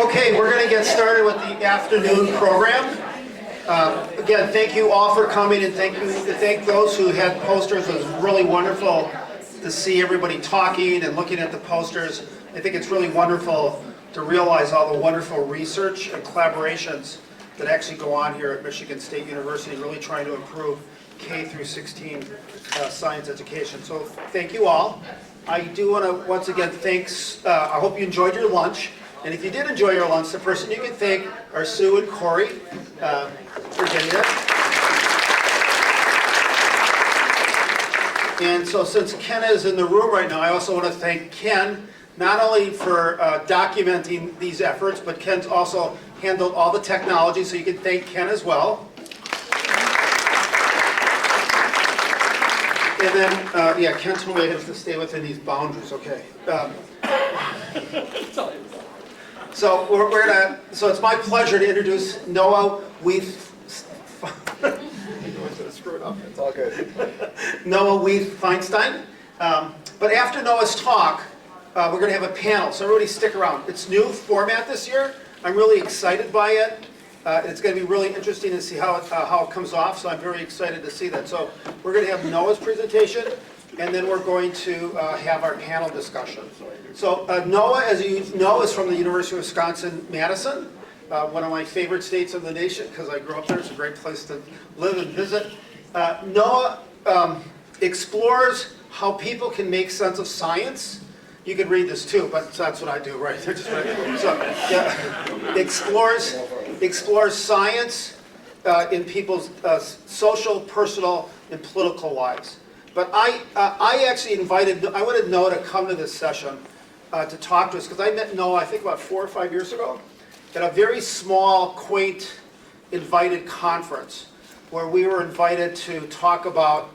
Okay, we're going to get started with the afternoon program. Again, thank you all for coming, and thank those who had posters. It was really wonderful to see everybody talking and looking at the posters. I think it's really wonderful to realize all the wonderful research and collaborations that actually go on here at Michigan State University, really trying to improve K through 16 science education. So thank you all. I do want to once again thanks. I hope you enjoyed your lunch. And if you did enjoy your lunch, the person you can thank are Sue and Corey for getting it. And so since Ken is in the room right now, I also want to thank Ken, not only for documenting these efforts, but Ken's also handled all the technology, so you can thank Ken as well. And then, yeah, Ken told me I have to stay within these boundaries, okay. So so it's my pleasure to introduce Noah screw it up. It's all good. Noah Feinstein. But after Noah's talk, we're going to have a panel. So everybody stick around. It's new format this year. I'm really excited by it. It's going to be really interesting to see how it comes off. So I'm very excited to see that. So we're going to have Noah's presentation, and then we're going to have our panel discussion. So Noah, as you know, is from the University of Wisconsin-Madison, one of my favorite states in the nation because I grew up there. It's a great place to live and visit. Noah explores how people can make sense of science. You could read this too, but that's what I do, right? So, yeah, explores science in people's social, personal, and political lives. But I actually I wanted Noah to come to this session to talk to us, because I met Noah, I think about 4 or 5 years ago, at a very small, quaint, invited conference, where we were invited to talk about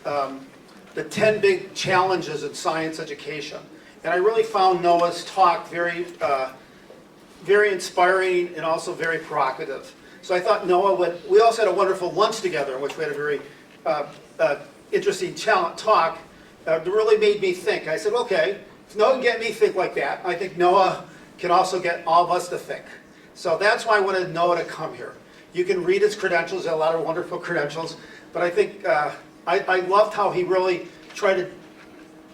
the 10 big challenges in science education. And I really found Noah's talk very inspiring and also very provocative. So I thought Noah we also had a wonderful lunch together, in which we had a very interesting talk that really made me think. I said, okay, if Noah can get me to think like that, I think Noah can also get all of us to think. So that's why I wanted Noah to come here. You can read his credentials, a lot of wonderful credentials, but I think I loved how he really tried to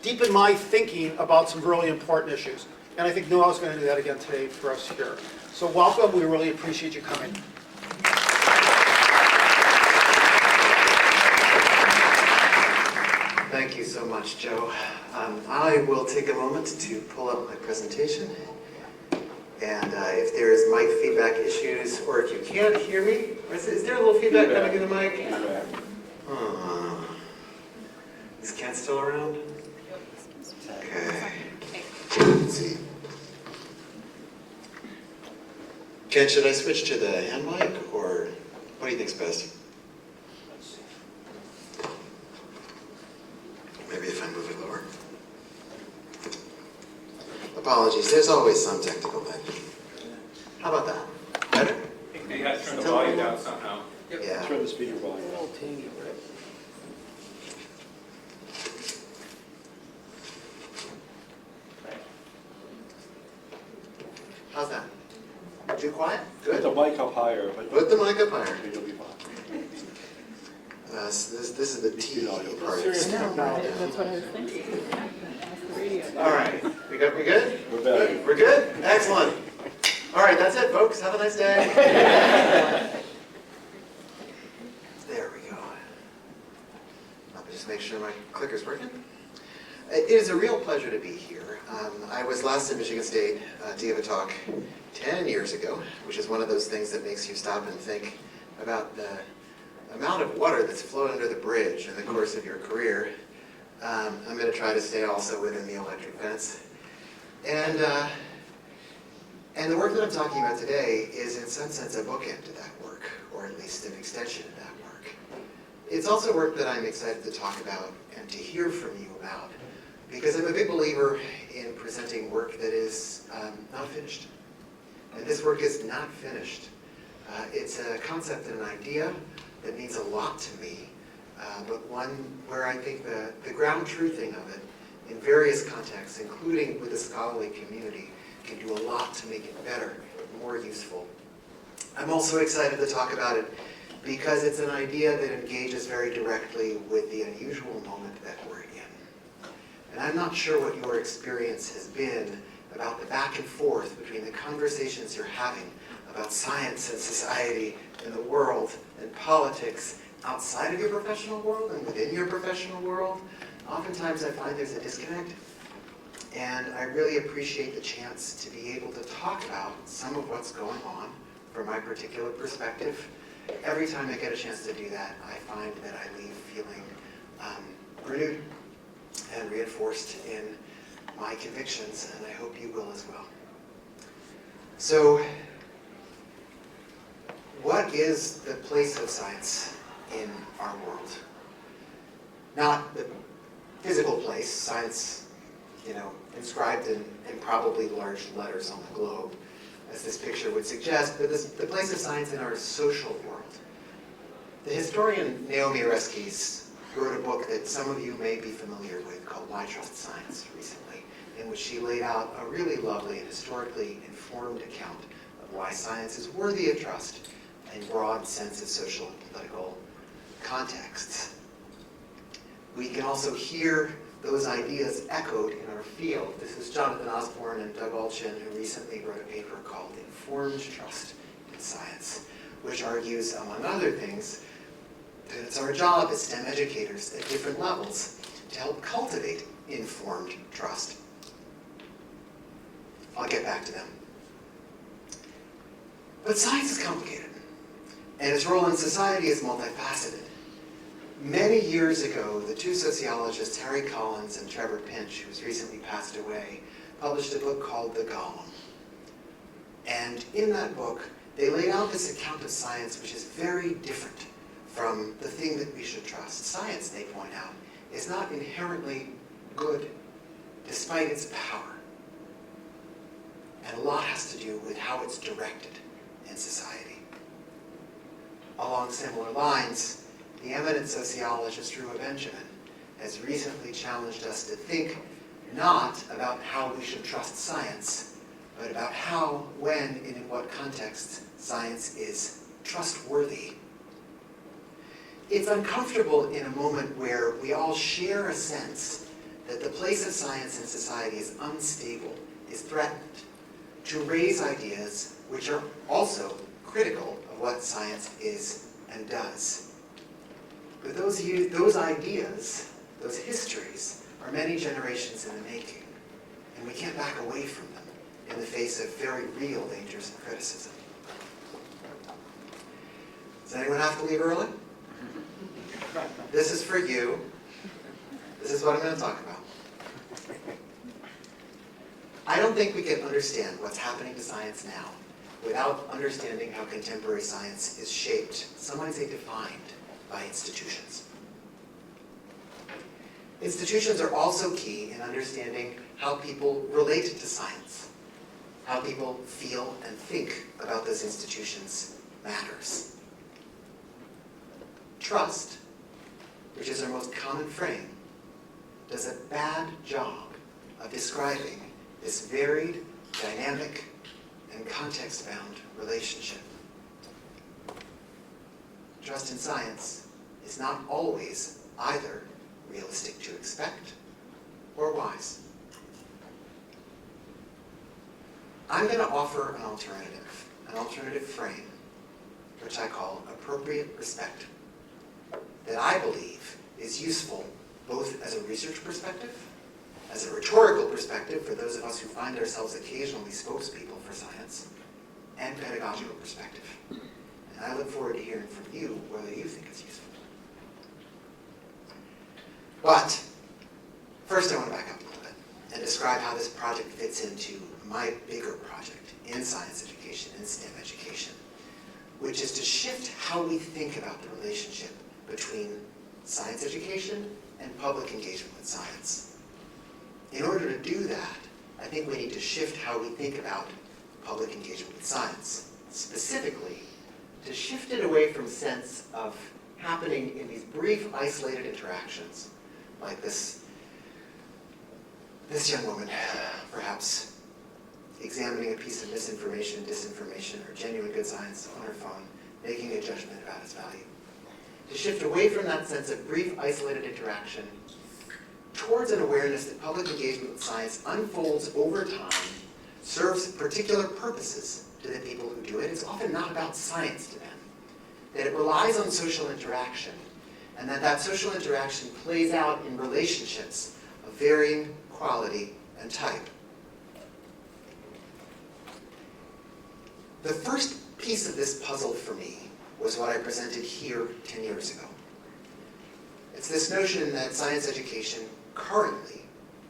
deepen my thinking about some really important issues. And I think Noah's going to do that again today for us here. So welcome, we really appreciate you coming. Thank you so much, Joe. I will take a moment to pull up my presentation. And if there's mic feedback issues, or if you can't hear me, is there a little feedback coming in the mic? Is Ken still around? Okay. Let's see. Ken, should I switch to the hand mic, or what do you think's best? Maybe if I move it lower. Apologies, there's always some technical thing. How about that? Better? You have to turn the volume down somehow. Yeah. Turn the speaker volume down. How's that? Too quiet? Put Good. the mic up higher. Put the mic up higher. You'll be fine. So this is the T part. That's what I was thinking. All right. We good? We're better. We're good? Excellent. All right, that's it, folks. Have a nice day. There we go. Let me just make sure my clicker's working. It is a real pleasure to be here. I was last at Michigan State to give a talk 10 years ago, which is one of those things that makes you stop and think about the amount of water that's flowed under the bridge in the course of your career. I'm going to try to stay also within the electric fence. And the work that I'm talking about today is in some sense a bookend to that work, or at least an extension of that work. It's also work that I'm excited to talk about and to hear from you about, because I'm a big believer in presenting work that is not finished. And this work is not finished. It's a concept and an idea that means a lot to me, but one where I think the ground truthing of it in various contexts, including with the scholarly community, can do a lot to make it better, more useful. I'm also excited to talk about it because it's an idea that engages very directly with the unusual moment that we're in. And I'm not sure what your experience has been about the back and forth between the conversations you're having about science and society and the world and politics outside of your professional world and within your professional world. Oftentimes I find there's a disconnect. And I really appreciate the chance to be able to talk about some of what's going on from my particular perspective. Every time I get a chance to do that, I find that I leave feeling renewed and reinforced in my convictions, and I hope you will as well. So, what is the place of science in our world? Not the physical place, science, inscribed in probably large letters on the globe, as this picture would suggest, but the place of science in our social world. The historian Naomi Oreskes wrote a book that some of you may be familiar with called Why Trust Science recently, in which she laid out a really lovely and historically informed account of why science is worthy of trust in broad sense of social and political contexts. We can also hear those ideas echoed in our field. This is Jonathan Osborne and Doug Alchin, who recently wrote a paper called Informed Trust in Science, which argues, among other things, that it's our job as STEM educators at different levels to help cultivate informed trust. I'll get back to them. But science is complicated, and its role in society is multifaceted. Many years ago, the two sociologists, Harry Collins and Trevor Pinch, who's recently passed away, published a book called The Golem. And in that book, they laid out this account of science which is very different from the thing that we should trust. Science, they point out, is not inherently good, despite its power. And a lot has to do with how it's directed in society. Along similar lines, the eminent sociologist Drew Benjamin has recently challenged us to think not about how we should trust science, but about how, when, and in what contexts science is trustworthy. It's uncomfortable in a moment where we all share a sense that the place of science in society is unstable, is threatened, to raise ideas which are also critical of what science is and does. But those ideas, those histories, are many generations in the making, and we can't back away from them in the face of very real dangers and criticism. Does anyone have to leave early? This is for you. This is what I'm going to talk about. I don't think we can understand what's happening to science now without understanding how contemporary science is shaped, some might say defined, by institutions. Institutions are also key in understanding how people relate to science. How people feel and think about those institutions matters. Trust, which is our most common frame, does a bad job of describing this varied, dynamic, and context-bound relationship. Trust in science is not always either realistic to expect or wise. I'm going to offer an alternative frame, which I call appropriate respect, that I believe is useful both as a research perspective, as a rhetorical perspective for those of us who find ourselves occasionally spokespeople for science, and pedagogical perspective. And I look forward to hearing from you whether you think it's useful. But first I want to back up a little bit and describe how this project fits into my bigger project in science education, in STEM education, which is to shift how we think about the relationship between science education and public engagement with science. In order to do that, I think we need to shift how we think about public engagement with science. Specifically, to shift it away from a sense of happening in these brief, isolated interactions, like this young woman perhaps examining a piece of misinformation, disinformation, or genuine good science on her phone, making a judgment about its value. To shift away from that sense of brief, isolated interaction towards an awareness that public engagement with science unfolds over time, serves particular purposes to the people who do it. It's often not about science to them. That it relies on social interaction, and that social interaction plays out in relationships of varying quality and type. The first piece of this puzzle for me was what I presented here 10 years ago. It's this notion that science education currently,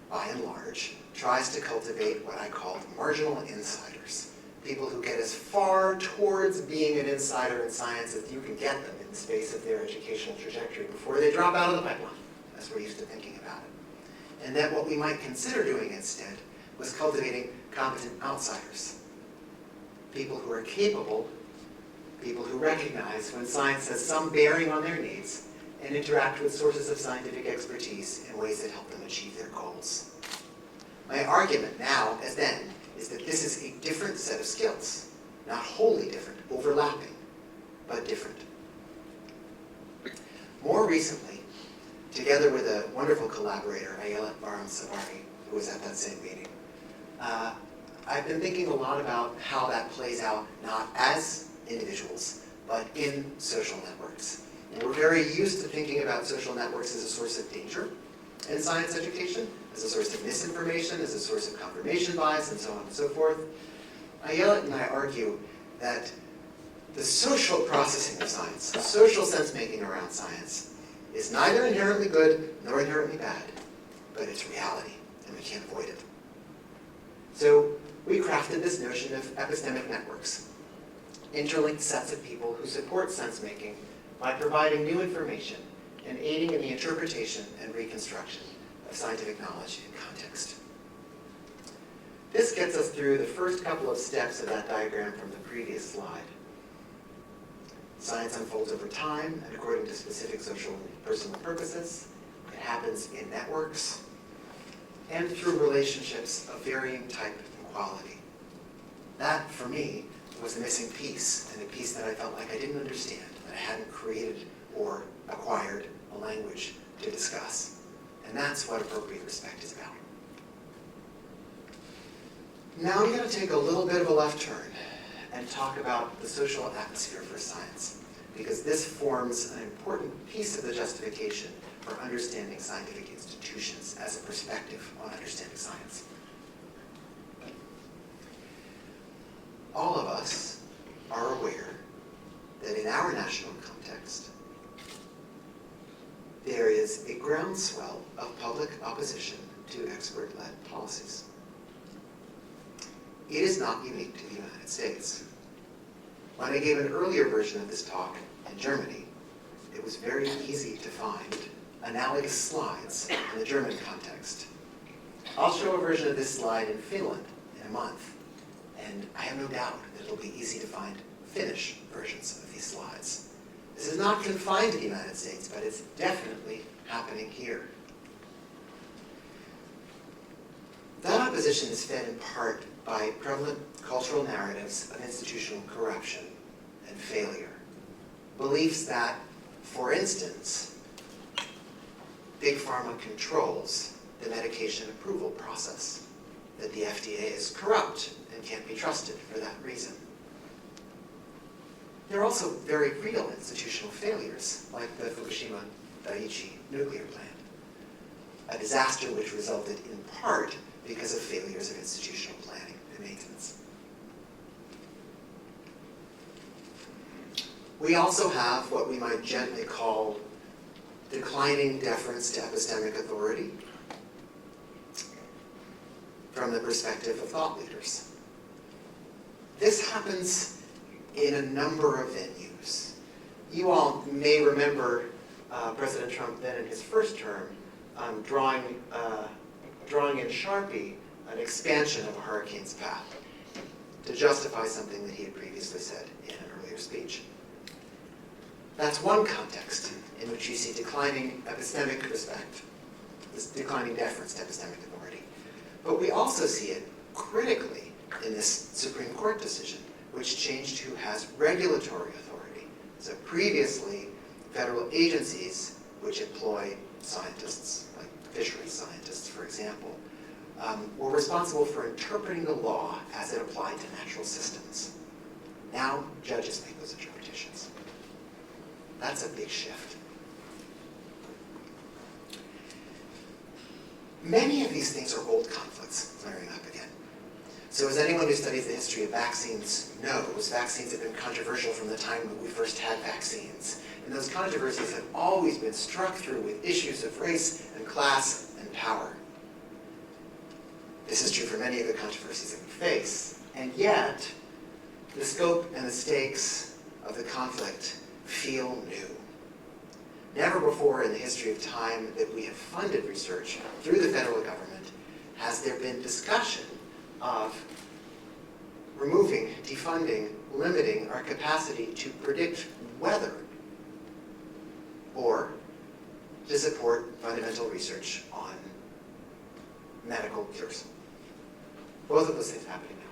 by and large, tries to cultivate what I call marginal insiders. People who get as far towards being an insider in science as you can get them in the space of their educational trajectory before they drop out of the pipeline, as we're used to thinking about it. And that what we might consider doing instead was cultivating competent outsiders. People who are capable, people who recognize when science has some bearing on their needs and interact with sources of scientific expertise in ways that help them achieve their goals. My argument now, as then, is that this is a different set of skills, not wholly different, overlapping, but different. More recently, together with a wonderful collaborator, Ayala Baram-Sabari, who was at that same meeting, I've been thinking a lot about how that plays out, not as individuals, but in social networks. And we're very used to thinking about social networks as a source of danger in science education, as a source of misinformation, as a source of confirmation bias, and so on and so forth. Ayala and I argue that the social processing of science, the social sense-making around science, is neither inherently good nor inherently bad, but it's reality, and we can't avoid it. So we crafted this notion of epistemic networks, interlinked sets of people who support sense-making by providing new information and aiding in the interpretation and reconstruction of scientific knowledge in context. This gets us through the first couple of steps of that diagram from the previous slide. Science unfolds over time and according to specific social and personal purposes. It happens in networks and through relationships of varying type and quality. That, for me, was the missing piece, and a piece that I felt like I didn't understand, that I hadn't created or acquired a language to discuss. And that's what appropriate respect is about. Now I'm going to take a little bit of a left turn and talk about the social atmosphere for science, because this forms an important piece of the justification for understanding scientific institutions as a perspective on understanding science. All of us are aware that in our national context, there is a groundswell of public opposition to expert-led policies. It is not unique to the United States. When I gave an earlier version of this talk in Germany, it was very easy to find analogous slides in the German context. I'll show a version of this slide in Finland in a month, and I have no doubt that it'll be easy to find Finnish versions of these slides. This is not confined to the United States, but it's definitely happening here. That opposition is fed in part by prevalent cultural narratives of institutional corruption and failure. Beliefs that, for instance, Big Pharma controls the medication approval process, that the FDA is corrupt and can't be trusted for that reason. There are also very real institutional failures, like the Fukushima Daiichi nuclear plant, a disaster which resulted in part because of failures of institutional planning and maintenance. We also have what we might gently call declining deference to epistemic authority from the perspective of thought leaders. This happens in a number of venues. You all may remember President Trump then in his first term drawing in Sharpie an expansion of a hurricane's path to justify something that he had previously said in an earlier speech. That's one context in which you see declining epistemic respect, this declining deference to epistemic authority. But we also see it critically in this Supreme Court decision, which changed who has regulatory authority. So previously, federal agencies which employ scientists, like fisheries scientists, for example, were responsible for interpreting the law as it applied to natural systems. Now, judges make those interpretations. That's a big shift. Many of these things are old conflicts flaring up again. So as anyone who studies the history of vaccines knows, vaccines have been controversial from the time that we first had vaccines. And those controversies have always been struck through with issues of race and class and power. This is true for many of the controversies that we face. And yet, the scope and the stakes of the conflict feel new. Never before in the history of time that we have funded research through the federal government has there been discussion of removing, defunding, limiting our capacity to predict weather or to support fundamental research on medical cures. Both of those things happening now.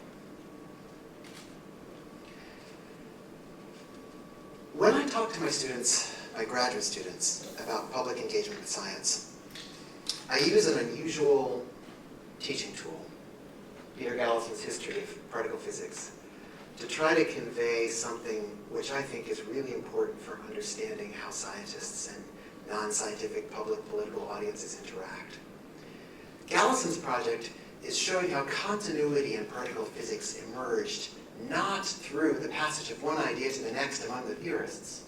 When I talk to my students, my graduate students, about public engagement with science, I use an unusual teaching tool, Peter Gallison's History of Particle Physics, to try to convey something which I think is really important for understanding how scientists and non-scientific public political audiences interact. Gallison's project is showing how continuity in particle physics emerged not through the passage of one idea to the next among the theorists,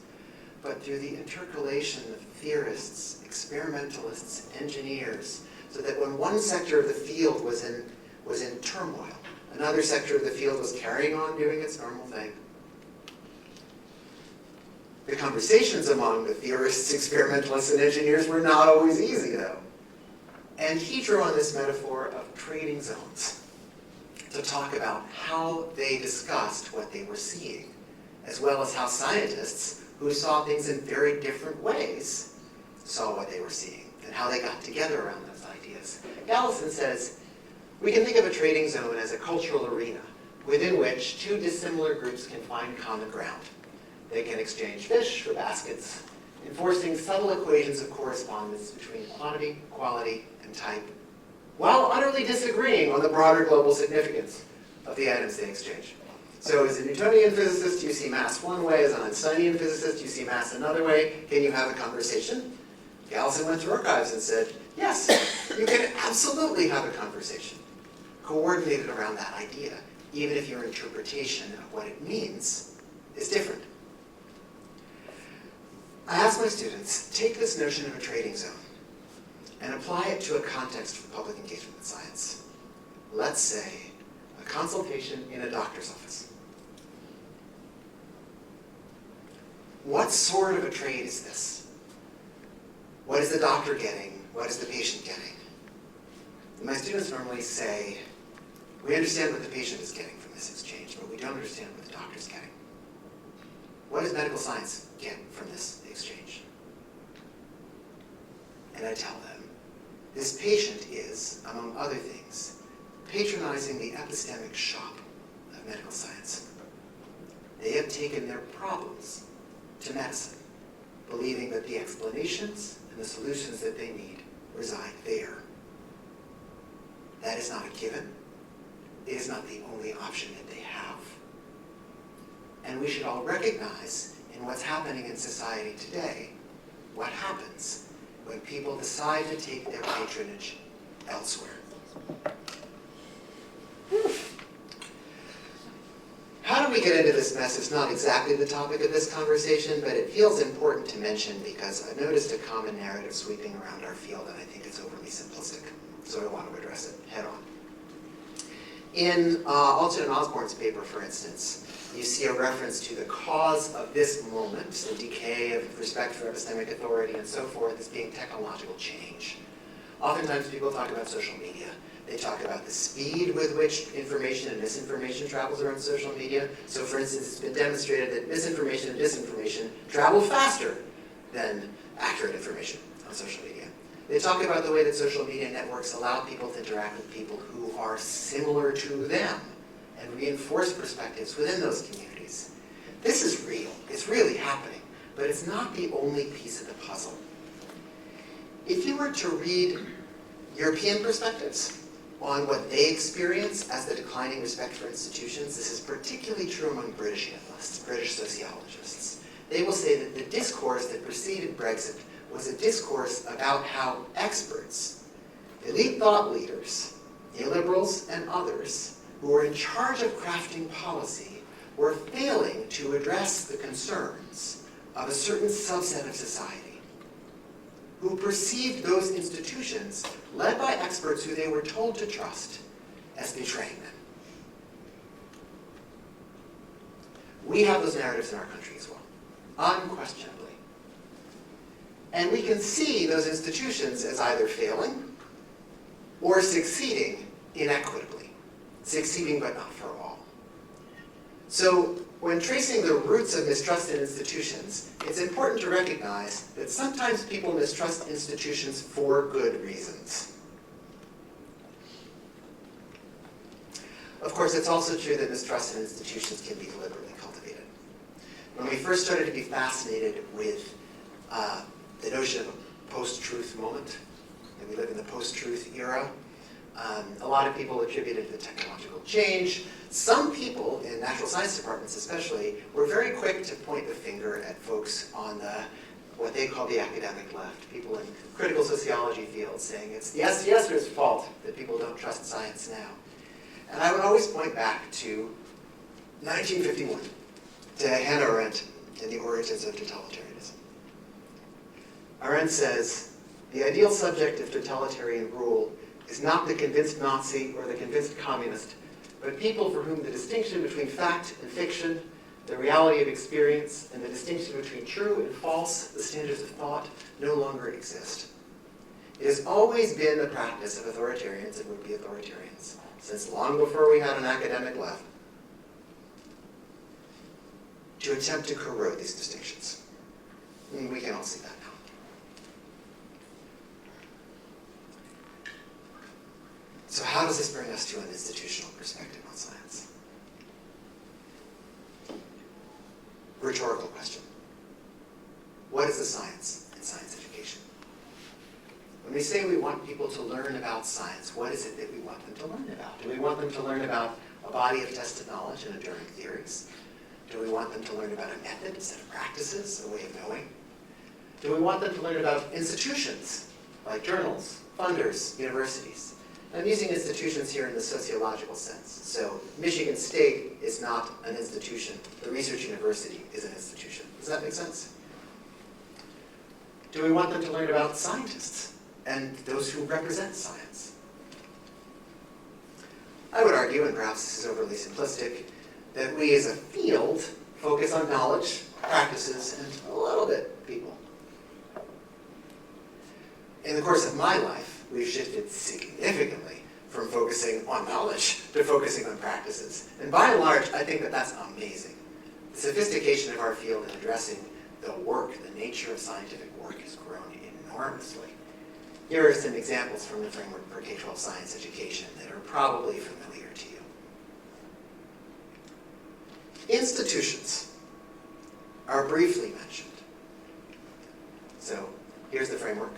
but through the intercalation of theorists, experimentalists, engineers, so that when one sector of the field was in turmoil, another sector of the field was carrying on doing its normal thing. The conversations among the theorists, experimentalists, and engineers were not always easy, though. And he drew on this metaphor of trading zones to talk about how they discussed what they were seeing, as well as how scientists who saw things in very different ways saw what they were seeing and how they got together around those ideas. Gallison says, we can think of a trading zone as a cultural arena within which two dissimilar groups can find common ground. They can exchange fish for baskets, enforcing subtle equations of correspondence between quantity, quality, and type, while utterly disagreeing on the broader global significance of the items they exchange. So as a Newtonian physicist, you see mass one way. As an Einsteinian physicist, you see mass another way. Can you have a conversation? Gallison went through archives and said, yes, you can absolutely have a conversation, coordinated around that idea, even if your interpretation of what it means is different. I ask my students, take this notion of a trading zone and apply it to a context for public engagement with science. Let's say a consultation in a doctor's office. What sort of a trade is this? What is the doctor getting? What is the patient getting? And my students normally say, we understand what the patient is getting from this exchange, but we don't understand what the doctor's getting. What does medical science get from this exchange? And I tell them, this patient is, among other things, patronizing the epistemic shop of medical science. They have taken their problems to medicine, believing that the explanations and the solutions that they need reside there. That is not a given. It is not the only option that they have. And we should all recognize in what's happening in society today, what happens when people decide to take their patronage elsewhere. How do we get into this mess is not exactly the topic of this conversation, but it feels important to mention because I've noticed a common narrative sweeping around our field, and I think it's overly simplistic, so I want to address it head on. In Alton and Osborne's paper, for instance, you see a reference to the cause of this moment, the decay of respect for epistemic authority and so forth, as being technological change. Oftentimes people talk about social media. They talk about the speed with which information and misinformation travels around social media. So for instance, it's been demonstrated that misinformation and disinformation travel faster than accurate information on social media. They talk about the way that social media networks allow people to interact with people who are similar to them and reinforce perspectives within those communities. This is real. It's really happening, but it's not the only piece of the puzzle. If you were to read European perspectives on what they experience as the declining respect for institutions, this is particularly true among British analysts, British sociologists. They will say that the discourse that preceded Brexit was a discourse about how experts, elite thought leaders, neoliberals and others, who were in charge of crafting policy, were failing to address the concerns of a certain subset of society, who perceived those institutions, led by experts who they were told to trust, as betraying them. We have those narratives in our country as well, unquestionably. And we can see those institutions as either failing or succeeding inequitably, succeeding but not for all. So when tracing the roots of mistrust in institutions, it's important to recognize that sometimes people mistrust institutions for good reasons. Of course, it's also true that mistrust in institutions can be deliberately cultivated. When we first started to be fascinated with the notion of a post-truth moment, and we live in the post-truth era, a lot of people attributed the technological change. Some people in natural science departments especially were very quick to point the finger at folks on what they call the academic left, people in critical sociology fields saying it's the SCSers' fault that people don't trust science now. And I would always point back to 1951, to Hannah Arendt and the origins of totalitarianism. Arendt says, the ideal subject of totalitarian rule is not the convinced Nazi or the convinced communist, but people for whom the distinction between fact and fiction, the reality of experience, and the distinction between true and false, the standards of thought, no longer exist. It has always been the practice of authoritarians and would-be authoritarians, since long before we had an academic left, to attempt to corrode these distinctions. And we can all see that now. So how does this bring us to an institutional perspective on science? Rhetorical question. What is the science in science education? When we say we want people to learn about science, what is it that we want them to learn about? Do we want them to learn about a body of tested knowledge and enduring theories? Do we want them to learn about a method, a set of practices, a way of knowing? Do we want them to learn about institutions, like journals, funders, universities? I'm using institutions here in the sociological sense. So Michigan State is not an institution. The research university is an institution. Does that make sense? Do we want them to learn about scientists and those who represent science? I would argue, and perhaps this is overly simplistic, that we as a field focus on knowledge, practices, and a little bit people. In the course of my life, we've shifted significantly from focusing on knowledge to focusing on practices. And by and large, I think that that's amazing. The sophistication of our field in addressing the work, the nature of scientific work has grown enormously. Here are some examples from the framework for K-12 science education that are probably familiar to you. Institutions are briefly mentioned. So here's the framework.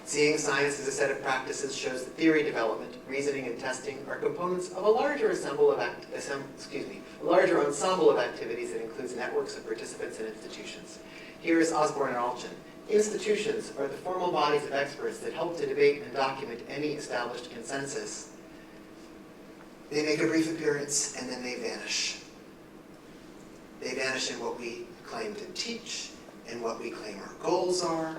Seeing science as a set of practices shows that theory development, reasoning, and testing are components of a larger ensemble of activities that includes networks of participants and institutions. Here is Osborne and Alchin. Institutions are the formal bodies of experts that help to debate and document any established consensus. They make a brief appearance and then they vanish. They vanish in what we claim to teach, in what we claim our goals are.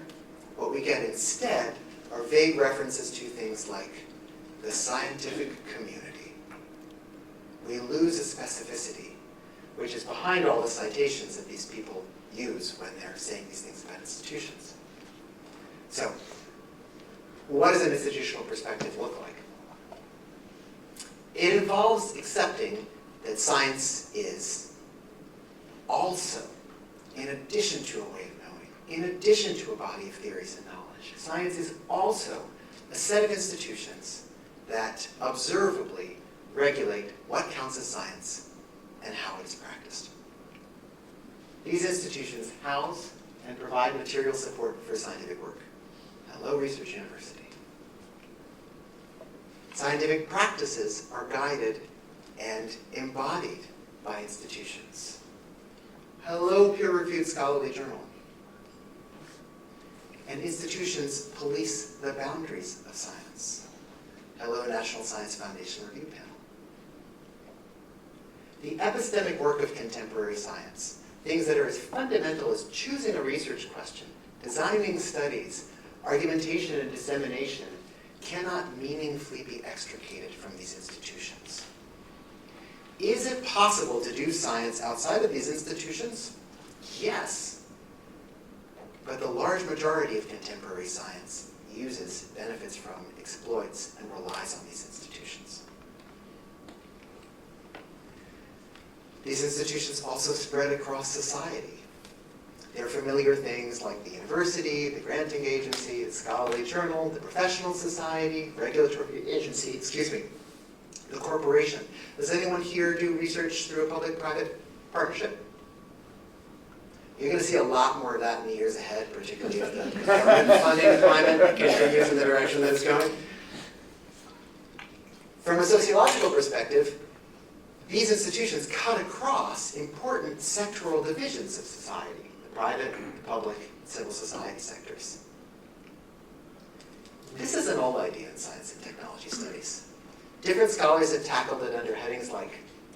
What we get instead are vague references to things like the scientific community. We lose a specificity, which is behind all the citations that these people use when they're saying these things about institutions. So, what does an institutional perspective look like? It involves accepting that science is also, in addition to a way of knowing, in addition to a body of theories and knowledge, science is also a set of institutions that observably regulate what counts as science and how it is practiced. These institutions house and provide material support for scientific work. Hello, Research University. Scientific practices are guided and embodied by institutions. Hello, peer-reviewed scholarly journal. And institutions police the boundaries of science. Hello, National Science Foundation Review Panel. The epistemic work of contemporary science, things that are as fundamental as choosing a research question, designing studies, argumentation and dissemination, cannot meaningfully be extricated from these institutions. Is it possible to do science outside of these institutions? Yes. But the large majority of contemporary science uses, benefits from, exploits, and relies on these institutions. These institutions also spread across society. They're familiar things like the university, the granting agency, the scholarly journal, the professional society, regulatory agency, the corporation. Does anyone here do research through a public-private partnership? You're going to see a lot more of that in the years ahead, particularly if the government funding climate continues in the direction that it's going. From a sociological perspective, these institutions cut across important sectoral divisions of society, the private, the public, civil society sectors. This is an old idea in science and technology studies. Different scholars have tackled it under headings like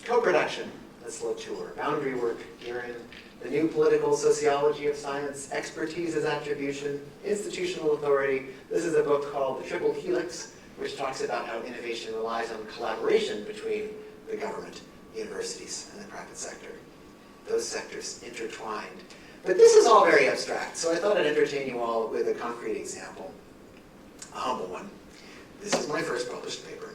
co-production, let's look to our boundary work herein, the new political sociology of science, expertise as attribution, institutional authority. This is a book called The Triple Helix, which talks about how innovation relies on collaboration between the government, universities, and the private sector. Those sectors intertwined. But this is all very abstract, so I thought I'd entertain you all with a concrete example, a humble one. This is my first published paper.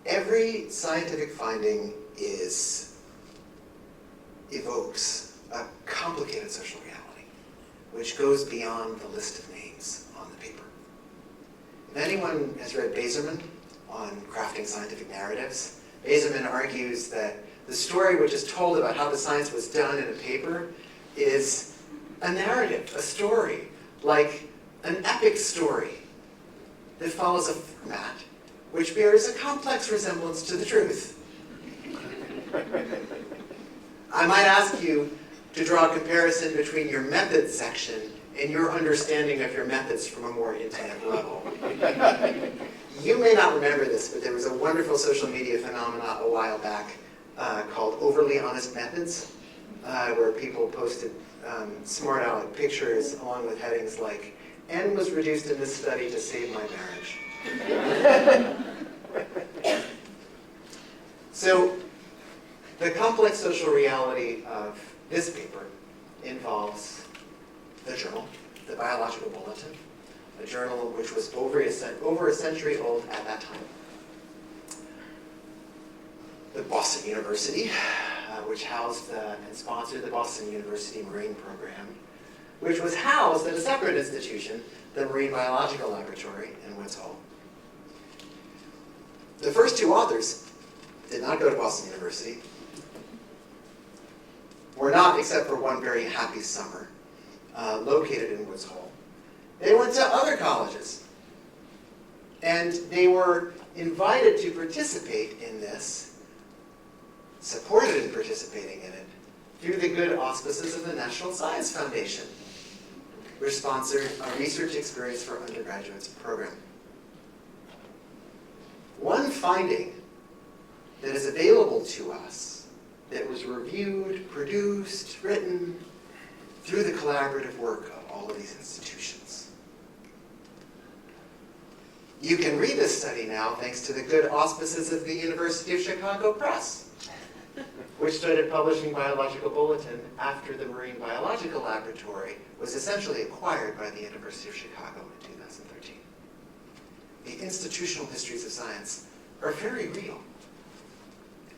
Every scientific finding evokes a complicated social reality, which goes beyond the list of names on the paper. If anyone has read Bazerman on crafting scientific narratives, Bazerman argues that the story which is told about how the science was done in a paper is a narrative, a story, like an epic story that follows a format which bears a complex resemblance to the truth. I might ask you to draw a comparison between your methods section and your understanding of your methods from a more intimate level. You may not remember this, but there was a wonderful social media phenomena a while back called overly honest methods, where people posted smart aleck pictures along with headings like, "N was reduced in this study to save my marriage." So the complex social reality of this paper involves the journal, the Biological Bulletin, a journal which was over a century old at that time. The Boston University, which housed and sponsored the Boston University Marine Program, which was housed at a separate institution, the Marine Biological Laboratory in Woods Hole. The first two authors did not go to Boston University, were not, except for one very happy summer, located in Woods Hole. They went to other colleges, and they were invited to participate in this, supported in participating in it, through the good auspices of the National Science Foundation, which sponsored a research experience for undergraduates program. One finding that is available to us, that was reviewed, produced, written, through the collaborative work of all of these institutions. You can read this study now thanks to the good auspices of the University of Chicago Press, which started publishing Biological Bulletin after the Marine Biological Laboratory was essentially acquired by the University of Chicago in 2013. The institutional histories of science are very real,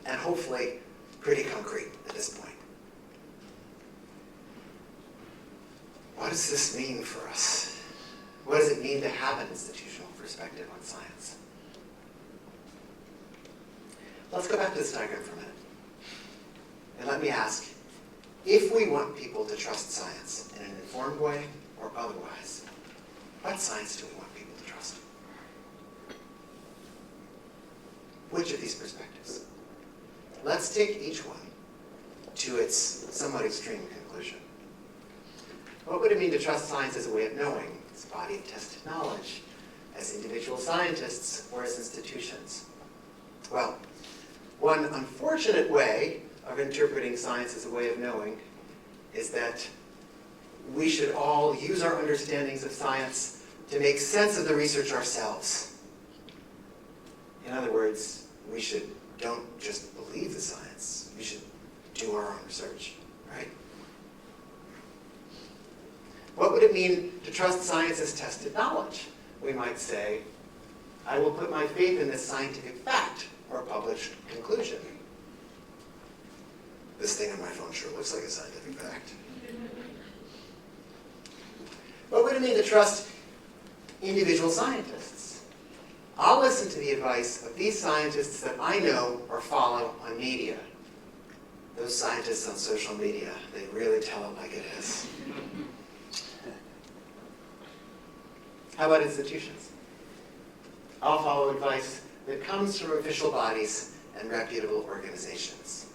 and hopefully pretty concrete at this point. What does this mean for us? What does it mean to have an institutional perspective on science? Let's go back to this diagram for a minute. And let me ask, if we want people to trust science in an informed way or otherwise, what science do we want people to trust? Which of these perspectives? Let's take each one to its somewhat extreme conclusion. What would it mean to trust science as a way of knowing, as a body of tested knowledge, as individual scientists, or as institutions? Well, one unfortunate way of interpreting science as a way of knowing is that we should all use our understandings of science to make sense of the research ourselves. In other words, we don't just believe the science, we should do our own research, right? What would it mean to trust science as tested knowledge? We might say, I will put my faith in this scientific fact or published conclusion. This thing on my phone sure looks like a scientific fact. What would it mean to trust individual scientists? I'll listen to the advice of these scientists that I know or follow on media. Those scientists on social media, they really tell it like it is. How about institutions? I'll follow advice that comes from official bodies and reputable organizations.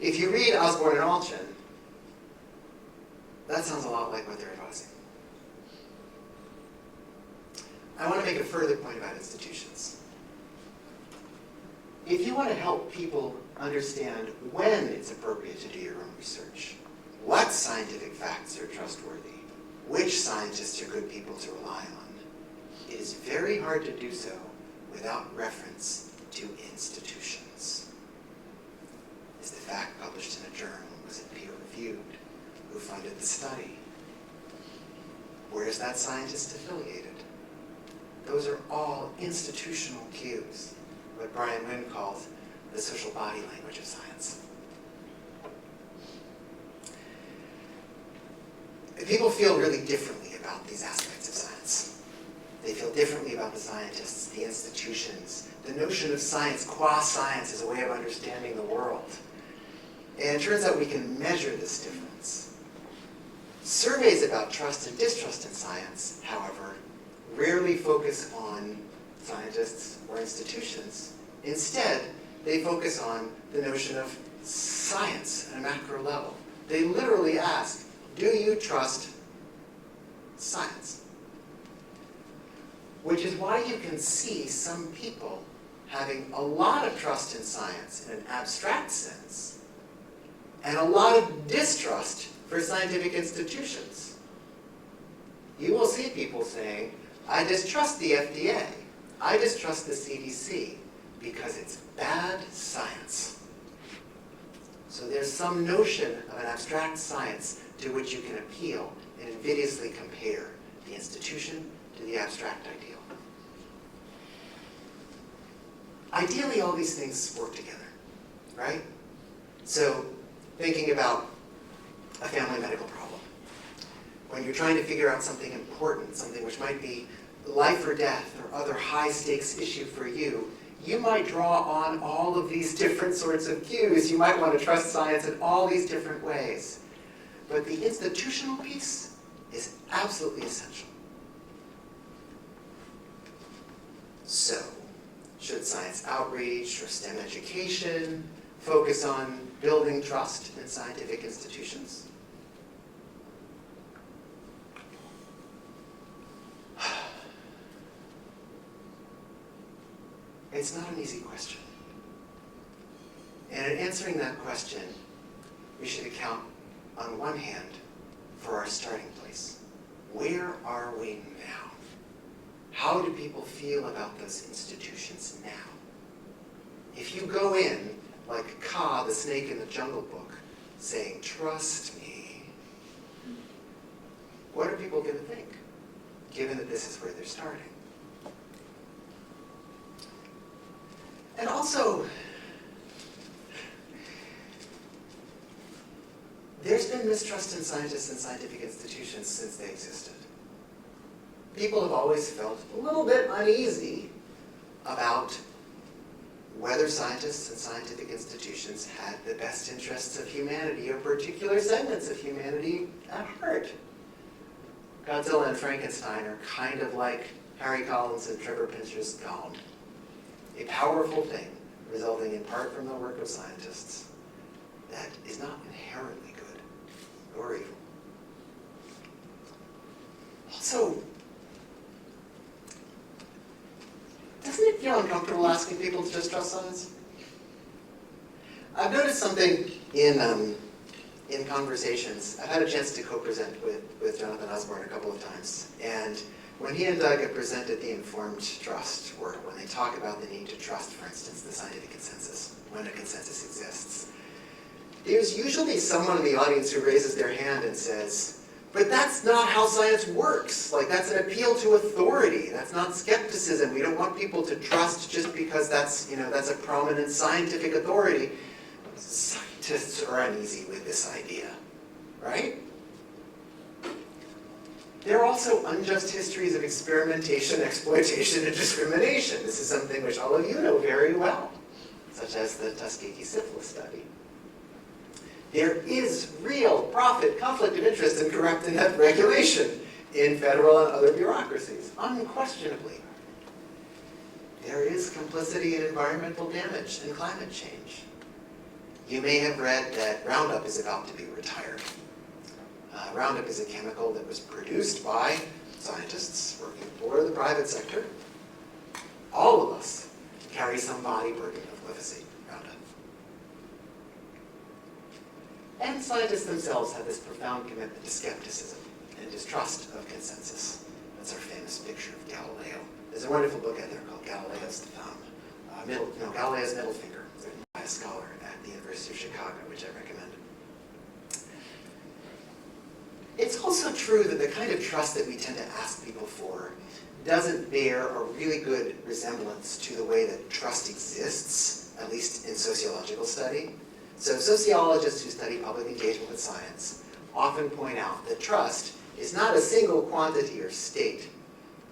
If you read Osborne and Alchin, that sounds a lot like what they're advising. I want to make a further point about institutions. If you want to help people understand when it's appropriate to do your own research, what scientific facts are trustworthy, which scientists are good people to rely on, it is very hard to do so without reference to institutions. Is the fact published in a journal? Was it peer-reviewed? Who funded the study? Where is that scientist affiliated? Those are all institutional cues, what Brian Wynn calls the social body language of science. People feel really differently about these aspects of science. They feel differently about the scientists, the institutions, the notion of science, qua science, as a way of understanding the world. And it turns out we can measure this difference. Surveys about trust and distrust in science, however, rarely focus on scientists or institutions. Instead, they focus on the notion of science at a macro level. They literally ask, do you trust science? Which is why you can see some people having a lot of trust in science in an abstract sense, and a lot of distrust for scientific institutions. You will see people saying, I distrust the FDA, I distrust the CDC, because it's bad science. So there's some notion of an abstract science to which you can appeal and invidiously compare the institution to the abstract ideal. Ideally, all these things work together, right? So thinking about a family medical problem. When you're trying to figure out something important, something which might be life or death or other high stakes issue for you, you might draw on all of these different sorts of cues. You might want to trust science in all these different ways. But the institutional piece is absolutely essential. So, should science outreach or STEM education focus on building trust in scientific institutions? It's not an easy question. And in answering that question, we should account, on one hand, for our starting place. Where are we now? How do people feel about those institutions now? If you go in, like Kaa, the snake in the Jungle Book, saying, trust me, what are people going to think, given that this is where they're starting? And also, there's been mistrust in scientists and scientific institutions since they existed. People have always felt a little bit uneasy about whether scientists and scientific institutions had the best interests of humanity or particular segments of humanity at heart. Godzilla and Frankenstein are kind of like Harry Collins and Trevor Pincher's Gone, a powerful thing resulting in part from the work of scientists that is not inherently good or evil. Also, doesn't it feel uncomfortable asking people to just trust science? I've noticed something in conversations. I've had a chance to co-present with Jonathan Osborne a couple of times, and when he and Doug have presented the informed trust work, when they talk about the need to trust, for instance, the scientific consensus, when a consensus exists, there's usually someone in the audience who raises their hand and says, but that's not how science works. Like, that's an appeal to authority. That's not skepticism. We don't want people to trust just because that's a prominent scientific authority. Scientists are uneasy with this idea, right? There are also unjust histories of experimentation, exploitation, and discrimination. This is something which all of you know very well, such as the Tuskegee syphilis study. There is real profit, conflict of interest, and corrupt inept regulation in federal and other bureaucracies, unquestionably. There is complicity in environmental damage and climate change. You may have read that Roundup is about to be retired. Roundup is a chemical that was produced by scientists working for the private sector. All of us carry some body burden of glyphosate, Roundup. And scientists themselves have this profound commitment to skepticism and distrust of consensus. That's our famous picture of Galileo. There's a wonderful book out there called Galileo's Galileo's Middle Finger, written by a scholar at the University of Chicago, which I recommend. It's also true that the kind of trust that we tend to ask people for doesn't bear a really good resemblance to the way that trust exists, at least in sociological study. So sociologists who study public engagement with science often point out that trust is not a single quantity or state.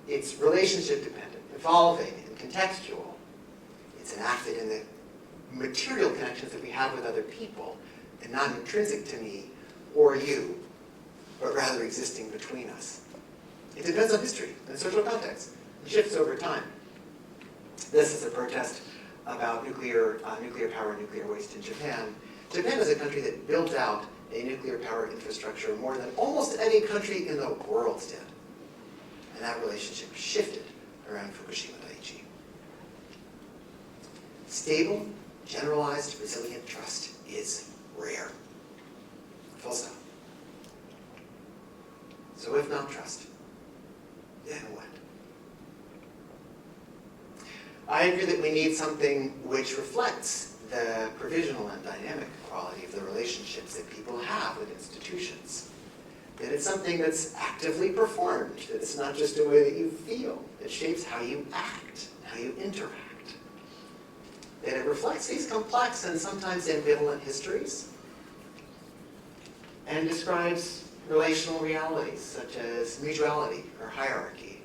It's relationship dependent, evolving, and contextual. It's enacted in the material connections that we have with other people, and not intrinsic to me or you, but rather existing between us. It depends on history and social context. It shifts over time. This is a protest about nuclear power and nuclear waste in Japan. Japan is a country that built out a nuclear power infrastructure more than almost any country in the world did. And that relationship shifted around Fukushima Daiichi. Stable, generalized, resilient trust is rare. Full stop. So if not trust, then what? I agree that we need something which reflects the provisional and dynamic quality of the relationships that people have with institutions. That it's something that's actively performed, that it's not just a way that you feel. It shapes how you act, how you interact. That it reflects these complex and sometimes ambivalent histories and describes relational realities such as mutuality or hierarchy.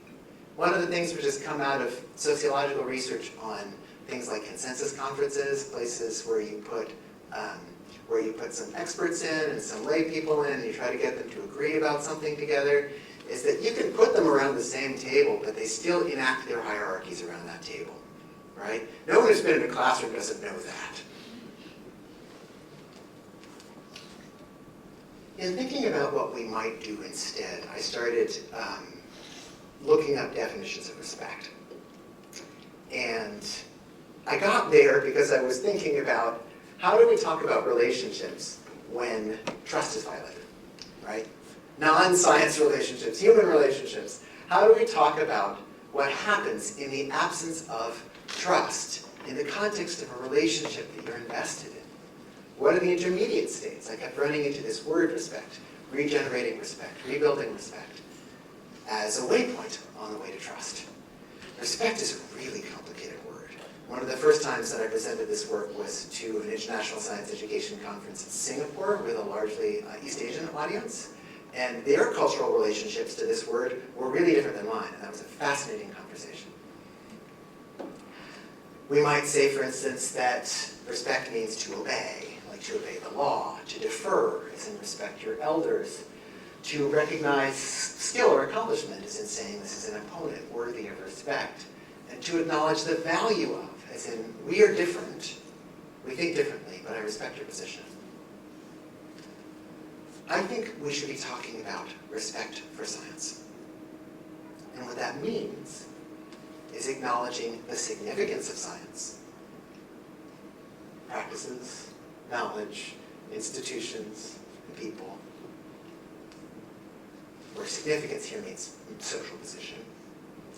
One of the things which has come out of sociological research on things like consensus conferences, places where you put some experts in and some lay people in, and you try to get them to agree about something together, is that you can put them around the same table, but they still enact their hierarchies around that table, right? No one who's been in a classroom doesn't know that. In thinking about what we might do instead, I started looking up definitions of respect. And I got there because I was thinking about how do we talk about relationships when trust is violated, right? Non-science relationships, human relationships. How do we talk about what happens in the absence of trust in the context of a relationship that you're invested in? What are the intermediate states? I kept running into this word respect, regenerating respect, rebuilding respect, as a waypoint on the way to trust. Respect is a really complicated word. One of the first times that I presented this work was to an international science education conference in Singapore with a largely East Asian audience. And their cultural relationships to this word were really different than mine, and that was a fascinating conversation. We might say, for instance, that respect means to obey, like to obey the law, to defer, as in respect your elders, to recognize skill or accomplishment, as in saying this is an opponent worthy of respect, and to acknowledge the value of, as in we are different, we think differently, but I respect your position. I think we should be talking about respect for science. And what that means is acknowledging the significance of science, practices, knowledge, institutions, and people, where significance here means social position,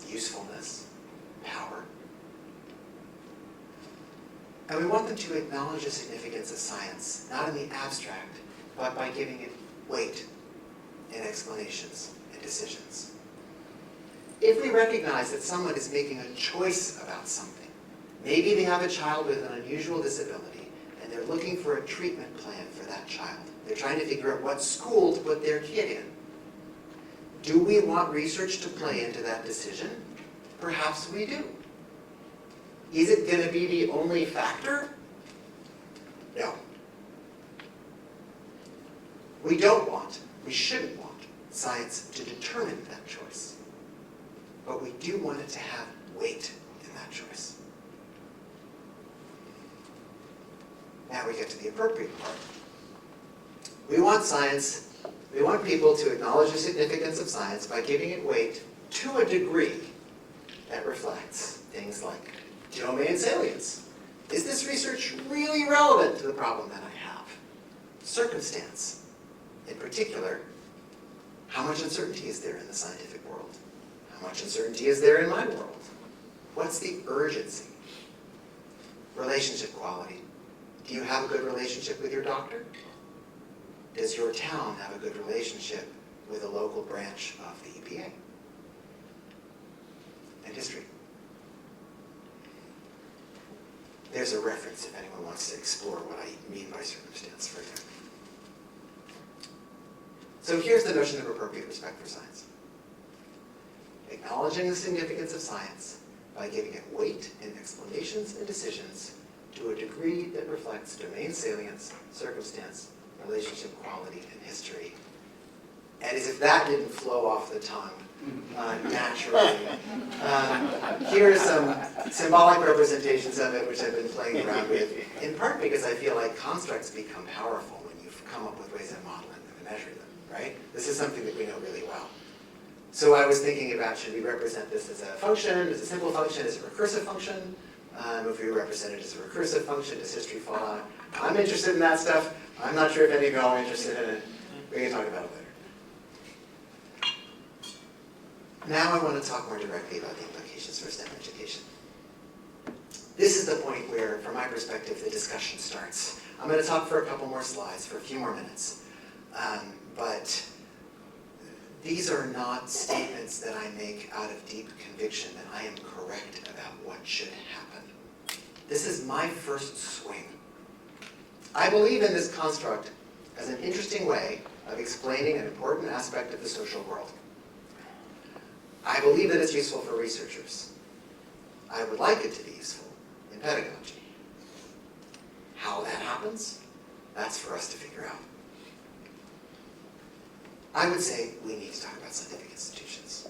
usefulness, power. And we want them to acknowledge the significance of science, not in the abstract, but by giving it weight in explanations and decisions. If we recognize that someone is making a choice about something, maybe they have a child with an unusual disability, and they're looking for a treatment plan for that child. They're trying to figure out what school to put their kid in. Do we want research to play into that decision? Perhaps we do. Is it going to be the only factor? No. We don't want, we shouldn't want science to determine that choice. But we do want it to have weight in that choice. Now we get to the appropriate part. We want science, we want people to acknowledge the significance of science by giving it weight to a degree that reflects things like domain salience. Is this research really relevant to the problem that I have? Circumstance. In particular, how much uncertainty is there in the scientific world? How much uncertainty is there in my world? What's the urgency? Relationship quality. Do you have a good relationship with your doctor? Does your town have a good relationship with a local branch of the EPA? And history. There's a reference if anyone wants to explore what I mean by circumstance further. So here's the notion of appropriate respect for science. Acknowledging the significance of science by giving it weight in explanations and decisions to a degree that reflects domain salience, circumstance, relationship quality, and history. And as if that didn't flow off the tongue naturally, here are some symbolic representations of it which I've been playing around with, in part because I feel like constructs become powerful when you've come up with ways of modeling them and measuring them. Right? This is something that we know really well. So I was thinking about, should we represent this as a function, as a simple function, as a recursive function? If we represent it as a recursive function, does history fall out? I'm interested in that stuff. I'm not sure if any of you all are interested in it. We can talk about it later. Now I want to talk more directly about the implications for STEM education. This is the point where, from my perspective, the discussion starts. I'm going to talk for a couple more slides, for a few more minutes. But these are not statements that I make out of deep conviction that I am correct about what should happen. This is my first swing. I believe in this construct as an interesting way of explaining an important aspect of the social world. I believe that it's useful for researchers. I would like it to be useful in pedagogy. How that happens, that's for us to figure out. I would say we need to talk about scientific institutions.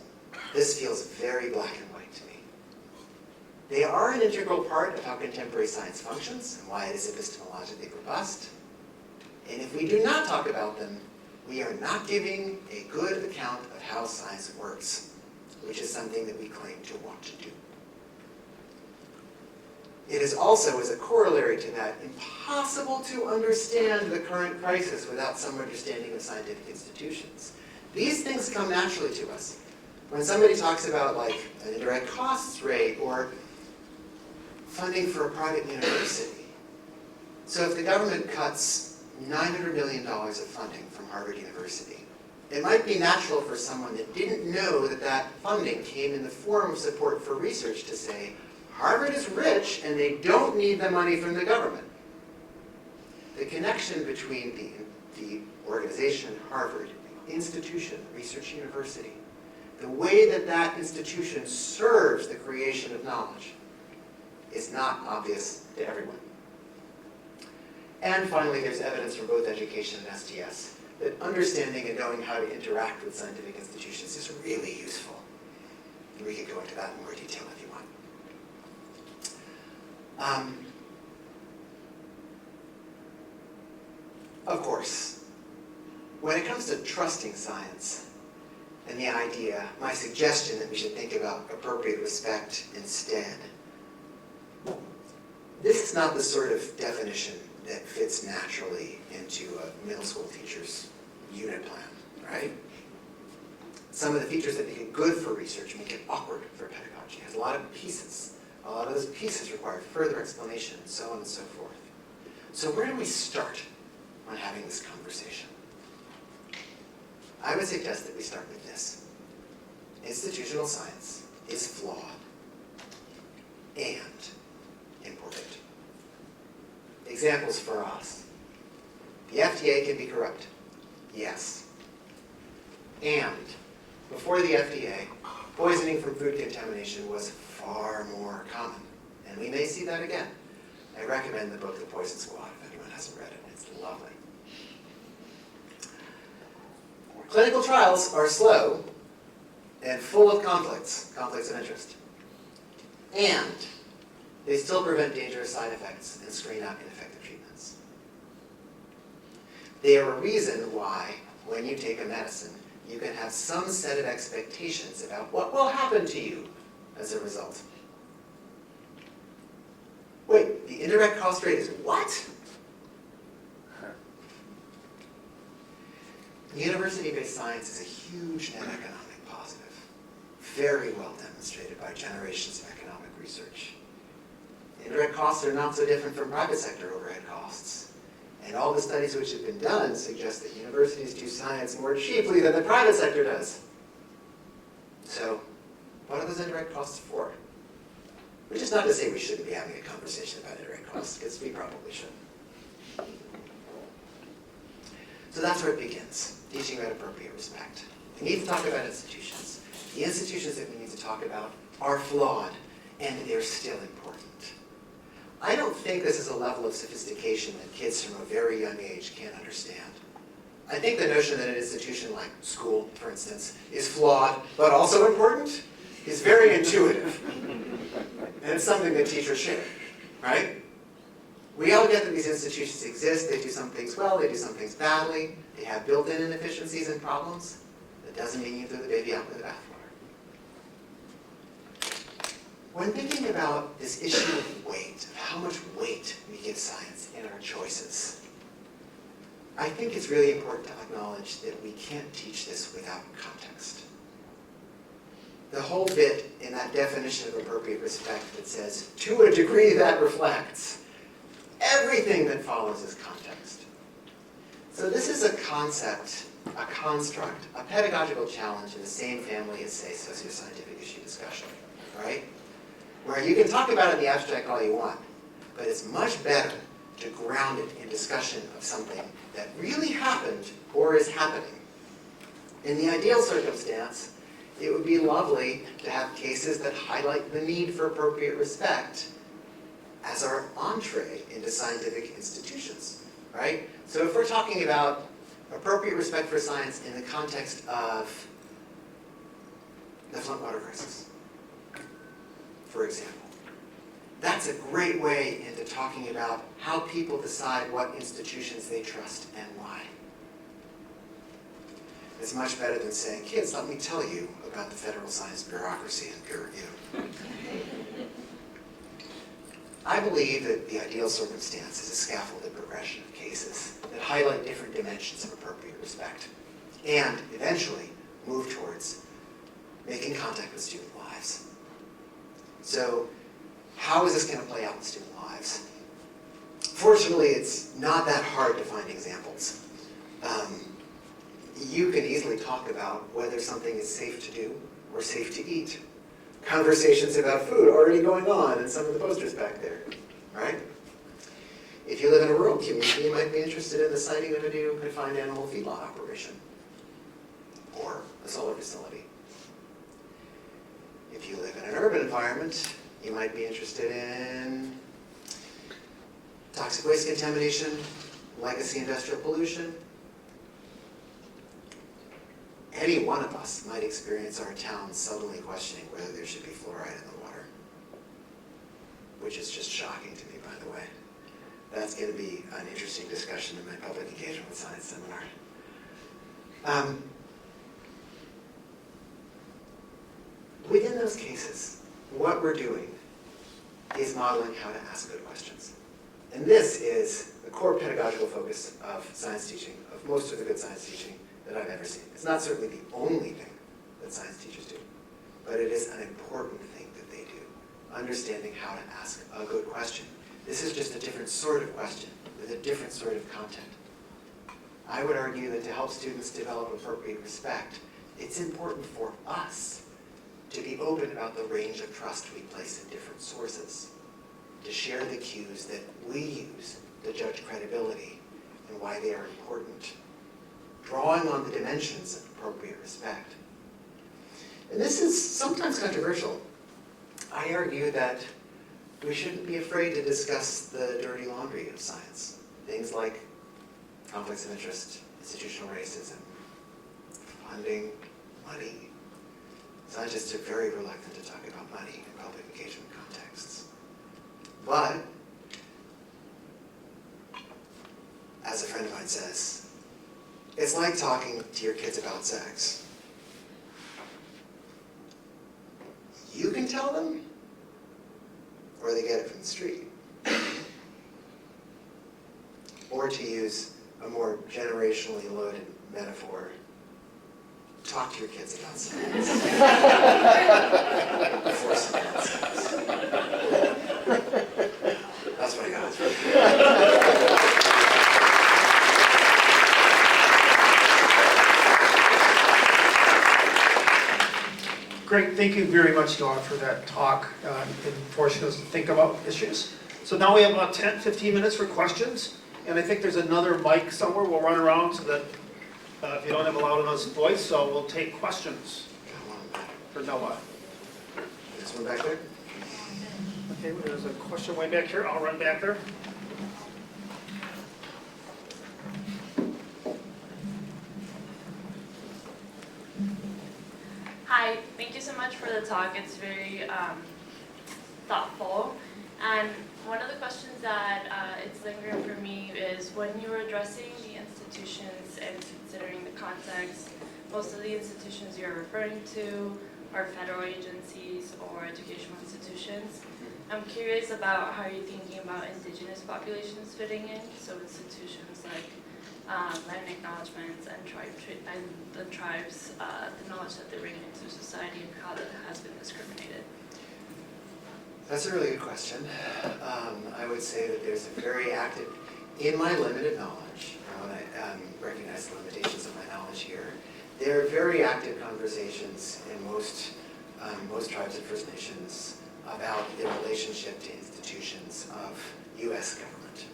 This feels very black and white to me. They are an integral part of how contemporary science functions and why it is epistemologically robust. And if we do not talk about them, we are not giving a good account of how science works, which is something that we claim to want to do. It is also, as a corollary to that, impossible to understand the current crisis without some understanding of scientific institutions. These things come naturally to us. When somebody talks about like an indirect costs rate or funding for a private university. So if the government cuts $900 million of funding from Harvard University, it might be natural for someone that didn't know that that funding came in the form of support for research to say, Harvard is rich and they don't need the money from the government. The connection between the organization, Harvard, the institution, research university, the way that that institution serves the creation of knowledge, is not obvious to everyone. And finally, there's evidence from both education and STS that understanding and knowing how to interact with scientific institutions is really useful. And we can go into that in more detail if you want. Of course, when it comes to trusting science and the idea, my suggestion that we should think about appropriate respect instead, this is not the sort of definition that fits naturally into a middle school teacher's unit plan, right? Some of the features that make it good for research make it awkward for pedagogy. It has a lot of pieces. A lot of those pieces require further explanation, and so on and so forth. So where do we start on having this conversation? I would suggest that we start with this. Institutional science is flawed and important. Examples for us. The FDA can be corrupt. Yes. And before the FDA, poisoning from food contamination was far more common. And we may see that again. I recommend the book, The Poison Squad, if anyone hasn't read it. It's lovely. Clinical trials are slow and full of conflicts of interest. And they still prevent dangerous side effects and screen out ineffective treatments. They are a reason why, when you take a medicine, you can have some set of expectations about what will happen to you as a result. Wait, the indirect cost rate is what? University-based science is a huge net economic positive, very well demonstrated by generations of economic research. Indirect costs are not so different from private sector overhead costs. And all the studies which have been done suggest that universities do science more cheaply than the private sector does. So, what are those indirect costs for? Which is not to say we shouldn't be having a conversation about indirect costs, because we probably should. So that's where it begins, teaching about appropriate respect. We need to talk about institutions. The institutions that we need to talk about are flawed, and they're still important. I don't think this is a level of sophistication that kids from a very young age can't understand. I think the notion that an institution like school, for instance, is flawed but also important is very intuitive. And it's something that teachers share, right? We all get that these institutions exist. They do some things well, they do some things badly. They have built-in inefficiencies and problems. That doesn't mean you throw the baby out with the bathwater. When thinking about this issue of weight, of how much weight we give science in our choices, I think it's really important to acknowledge that we can't teach this without context. The whole bit in that definition of appropriate respect that says, to a degree that reflects, everything that follows is context. So this is a concept, a construct, a pedagogical challenge in the same family as, say, socioscientific issue discussion, right? Where you can talk about it in the abstract all you want, but it's much better to ground it in discussion of something that really happened or is happening. In the ideal circumstance, it would be lovely to have cases that highlight the need for appropriate respect as our entree into scientific institutions, right? So if we're talking about appropriate respect for science in the context of the Flint water crisis, for example, that's a great way into talking about how people decide what institutions they trust and why. It's much better than saying, kids, let me tell you about the federal science bureaucracy and peer review. I believe that the ideal circumstance is a scaffolded progression of cases that highlight different dimensions of appropriate respect and eventually move towards making contact with student lives. So how is this going to play out in student lives? Fortunately, it's not that hard to find examples. You can easily talk about whether something is safe to do or safe to eat. Conversations about food already going on in some of the posters back there, right? If you live in a rural community, you might be interested in the siting of a new confined animal feedlot operation or a solar facility. If you live in an urban environment, You might be interested in toxic waste contamination, legacy industrial pollution. Any one of us might experience our town suddenly questioning whether there should be fluoride in the water, which is just shocking to me, by the way. That's going to be an interesting discussion in my public engagement with science seminar. Within those cases, what we're doing is modeling how to ask good questions. And this is the core pedagogical focus of science teaching, of most of the good science teaching that I've ever seen. It's not certainly the only thing that science teachers do, but it is an important thing that they do, understanding how to ask a good question. This is just a different sort of question with a different sort of content. I would argue that to help students develop appropriate respect, it's important for us to be open about the range of trust we place in different sources, to share the cues that we use to judge credibility and why they are important, drawing on the dimensions of appropriate respect. And this is sometimes controversial. I argue that we shouldn't be afraid to discuss the dirty laundry of science, things like conflicts of interest, institutional racism, funding, money. Scientists are very reluctant to talk about money in public engagement contexts. But, as a friend of mine says, it's like talking to your kids about sex. You can tell them, or they get it from the street. Or to use a more generationally loaded metaphor, talk to your kids about sex. Force them about sex. That's what I got. Great, thank you very much, Dawn, for that talk and forcing us to think about issues. So now we have about 10, 15 minutes for questions, and I think there's another mic somewhere. We'll run around so that if you don't have a loud enough voice, so we'll take questions for Noah. This one back there? Okay, there's a question way back here. I'll run back there. Hi, thank you so much for the talk. It's very thoughtful. And one of the questions that it's lingering for me is when you were addressing the institutions and considering the context, most of the institutions you're referring to are federal agencies or educational institutions. I'm curious about how you're thinking about indigenous populations fitting in, so institutions like land acknowledgements and the tribes, the knowledge that they're bringing into society and how that has been discriminated. That's a really good question. I would say that there's a very active, in my limited knowledge, I recognize the limitations of my knowledge here, there are very active conversations in most tribes and First Nations about their relationship to institutions of U.S. government.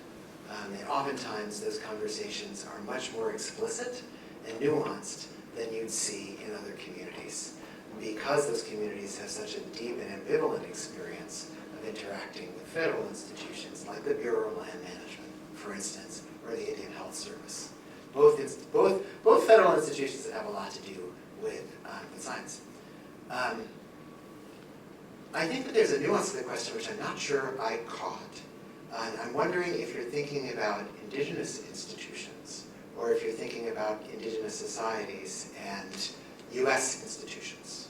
And oftentimes those conversations are much more explicit and nuanced than you'd see in other communities, because those communities have such a deep and ambivalent experience of interacting with federal institutions like the Bureau of Land Management, for instance, or the Indian Health Service. Both federal institutions that have a lot to do with science. I think that there's a nuance to the question which I'm not sure I caught. I'm wondering if you're thinking about indigenous institutions, or if you're thinking about indigenous societies and U.S. institutions.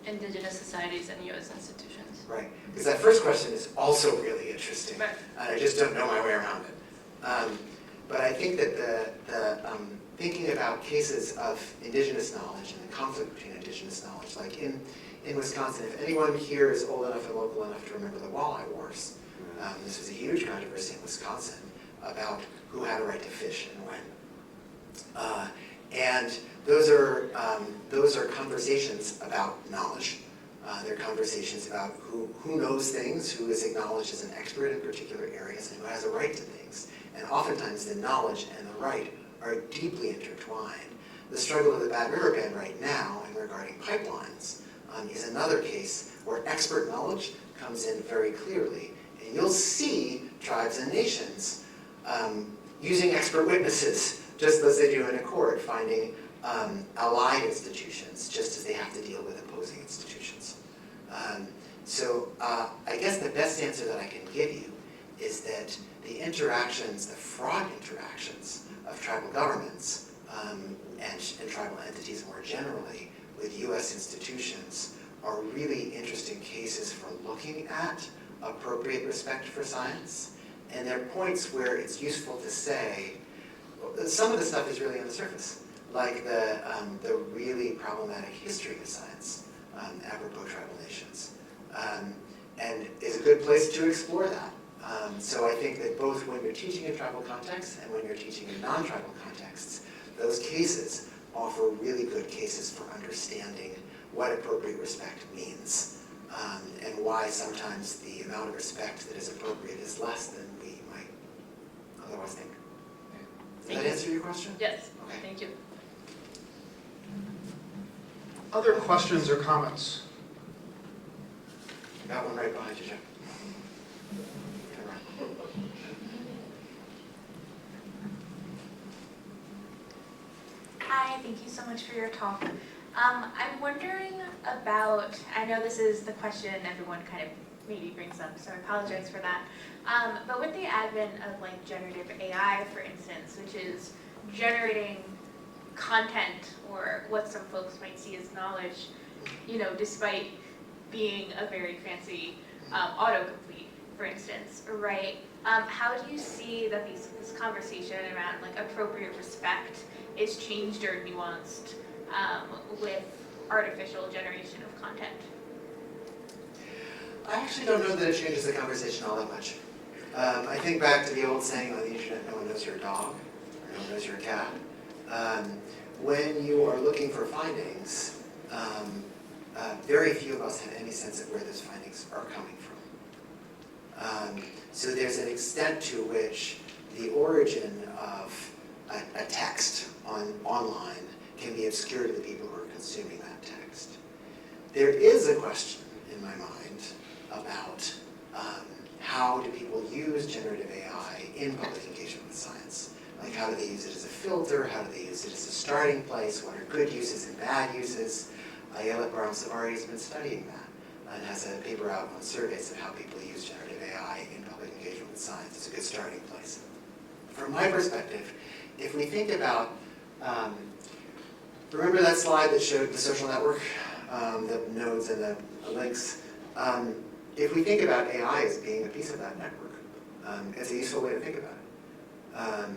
Indigenous societies and U.S. institutions. Right, because that first question is also really interesting. Right. And I just don't know my way around it. But I think that the thinking about cases of indigenous knowledge and the conflict between indigenous knowledge, like in Wisconsin, if anyone here is old enough and local enough to remember the Walleye Wars, this was a huge controversy in Wisconsin about who had a right to fish and when. And those are conversations about knowledge. They're conversations about who knows things, who is acknowledged as an expert in particular areas, and who has a right to things. And oftentimes the knowledge and the right are deeply intertwined. The struggle of the Bad River Band right now in regarding pipelines is another case where expert knowledge comes in very clearly. And you'll see tribes and nations using expert witnesses, just as they do in a court, finding allied institutions, just as they have to deal with opposing institutions. So I guess the best answer that I can give you is that the interactions, the fraud interactions of tribal governments and tribal entities more generally with US institutions are really interesting cases for looking at appropriate respect for science. And there are points where it's useful to say, some of the stuff is really on the surface, like the really problematic history of science, apropos tribal nations. And is a good place to explore that. So I think that both when you're teaching in tribal contexts and when you're teaching in non-tribal contexts, those cases offer really good cases for understanding what appropriate respect means, and why sometimes the amount of respect that is appropriate is less than we might otherwise think. Does that answer your question? Yes, Okay. thank you. Other questions or comments? Got one right behind you, Jim. Turn around. Hi, thank you so much for your talk. I'm wondering about, I know this is the question everyone kind of maybe brings up, so I apologize for that. But with the advent of like generative AI, for instance, which is generating content or what some folks might see as knowledge, you know, despite being a very fancy autocomplete, for instance, right? How do you see that this conversation around like appropriate respect is changed or nuanced with artificial generation of content? I actually don't know that it changes the conversation all that much. I think back to the old saying on the internet, no one knows your dog, or no one knows your cat. When you are looking for findings, very few of us have any sense of where those findings are coming from. So there's an extent to which the origin of a text online can be obscure to the people who are consuming that text. There is a question in my mind about how do people use generative AI in public engagement with science? Like, how do they use it as a filter? How do they use it as a starting place? What are good uses and bad uses? Ayelet Baram-Savari has been studying that and has a paper out on surveys of how people use generative AI in public engagement with science. It's a good starting place. From my perspective, if we think about, remember that slide that showed the social network, the nodes and the links? If we think about AI as being a piece of that network, it's a useful way to think about it.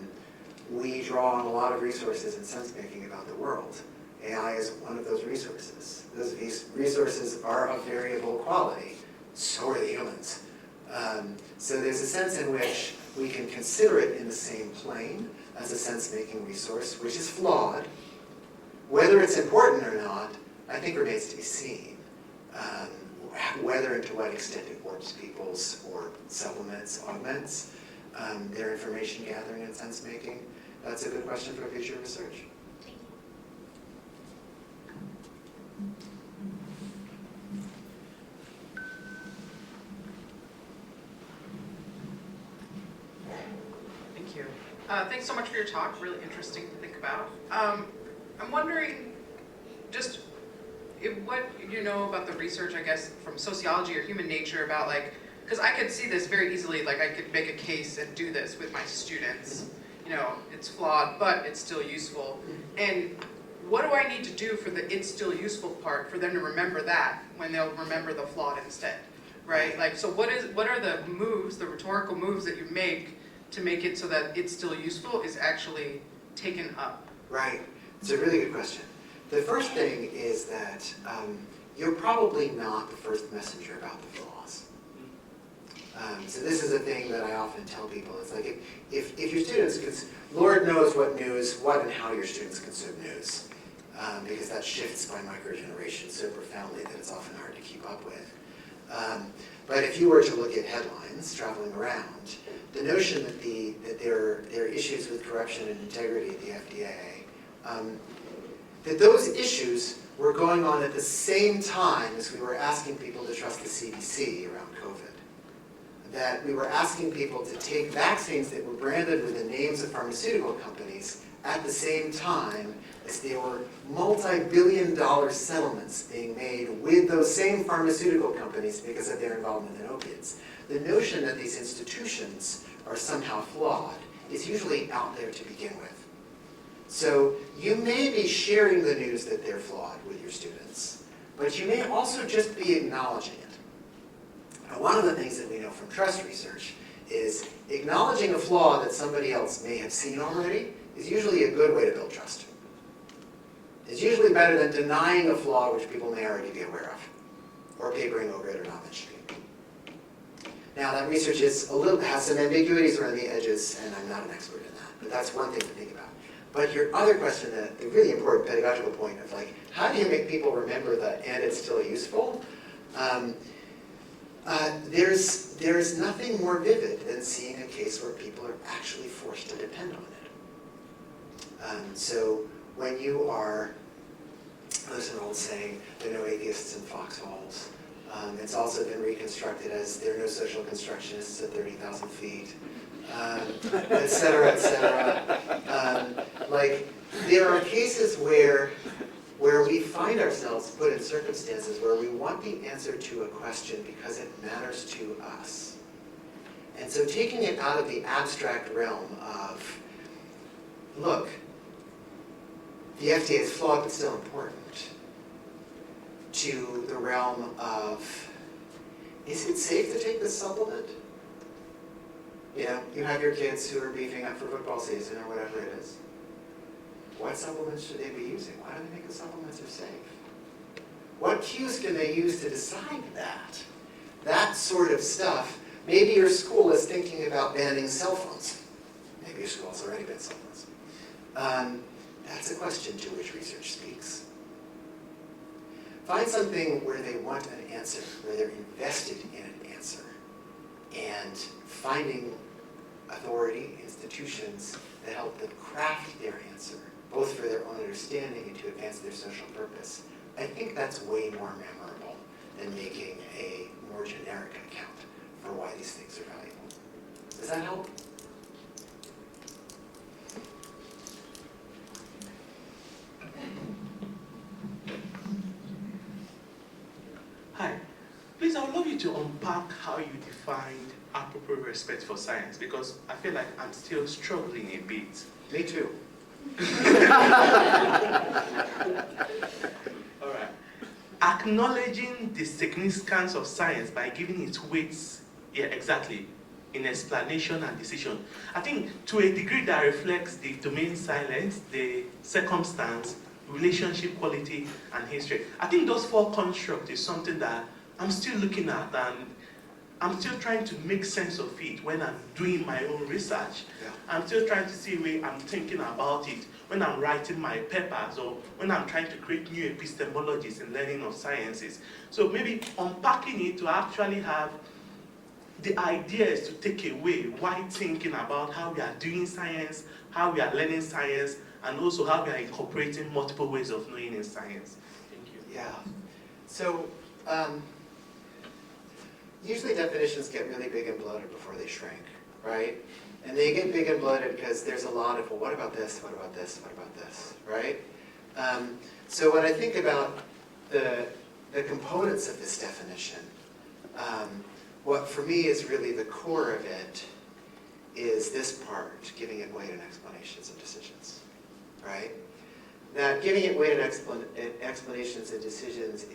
We draw on a lot of resources and sense-making about the world. AI is one of those resources. Those resources are of variable quality. So are the humans. So there's a sense in which we can consider it in the same plane as a sense-making resource, which is flawed. Whether it's important or not, I think remains to be seen. Whether and to what extent it warps people's or supplements, augments their information gathering and sense-making, that's a good question for future research. Thank you. Thank you. Thanks so much for your talk. Really interesting to think about. I'm wondering, just what you know about the research, I guess, from sociology or human nature about like, because I could see this very easily, like I could make a case and do this with my students. You know, it's flawed, but it's still useful. And what do I need to do for the it's still useful part for them to remember that when they'll remember the flawed instead, right? Like, so what are the moves, the rhetorical moves that you make to make it so that it's still useful is actually taken up? Right. It's a really good question. The first thing is that you're probably not the first messenger about the flaws. So this is a thing that I often tell people. It's like if your students, Lord knows what and how your students consume news, because that shifts by microgeneration so profoundly that it's often hard to keep up with. But if you were to look at headlines traveling around, the notion that there are issues with corruption and integrity at the FDA, that those issues were going on at the same time as we were asking people to trust the CDC around COVID. That we were asking people to take vaccines that were branded with the names of pharmaceutical companies at the same time as there were multi-billion-dollar settlements being made with those same pharmaceutical companies because of their involvement in opiates. The notion that these institutions are somehow flawed is usually out there to begin with. So you may be sharing the news that they're flawed with your students, but you may also just be acknowledging it. Now, one of the things that we know from trust research is acknowledging a flaw that somebody else may have seen already is usually a good way to build trust. It's usually better than denying a flaw which people may already be aware of, or papering over it or not mentioning it. Now, that research has some ambiguities around the edges, and I'm not an expert in that, but that's one thing to think about. But your other question, the really important pedagogical point of like, how do you make people remember the "and it's still useful"? There's nothing more vivid than seeing a case where people are actually forced to depend on it. So when you are, there's an old saying, there are no atheists in foxholes. It's also been reconstructed as there are no social constructionists at 30,000 feet, et cetera, et cetera. Like, there are cases where we find ourselves put in circumstances where we want the answer to a question because it matters to us. And so taking it out of the abstract realm of, look, the FDA is flawed but still important, to the realm of, is it safe to take this supplement? You know, you have your kids who are beefing up for football season or whatever it is. What supplements should they be using? Why do they think the supplements are safe? What cues can they use to decide that? That sort of stuff. Maybe your school is thinking about banning cell phones. Maybe your school has already banned cell phones. That's a question to which research speaks. Find something where they want an answer, where they're invested in an answer, and finding authority, institutions that help them craft their answer, both for their own understanding and to advance their social purpose. I think that's way more memorable than making a more generic account for why these things are valuable. Does that help? Hi. Please, I would love you to unpack how you defined appropriate respect for science, because I feel like I'm still struggling a bit. Me too. All right. Acknowledging the significance of science by giving it weights, yeah, exactly, in explanation and decision. I think to a degree that reflects the domain silence, the circumstance, relationship quality, and history. I think those four constructs is something that I'm still looking at, and I'm still trying to make sense of it when I'm doing my own research. Yeah. I'm still trying to see where I'm thinking about it when I'm writing my papers or when I'm trying to create new epistemologies in learning of sciences. So maybe unpacking it to actually have the ideas to take away while thinking about how we are doing science, how we are learning science, and also how we are incorporating multiple ways of knowing in science. Thank you. Yeah. So, usually definitions get really big and bloated before they shrink, right? And they get big and bloated because there's a lot of, well, what about this, what about this, what about this, right? So when I think about the components of this definition, what for me is really the core of it is this part, giving it weight and explanations and decisions, right? That giving it weight and explanations and decisions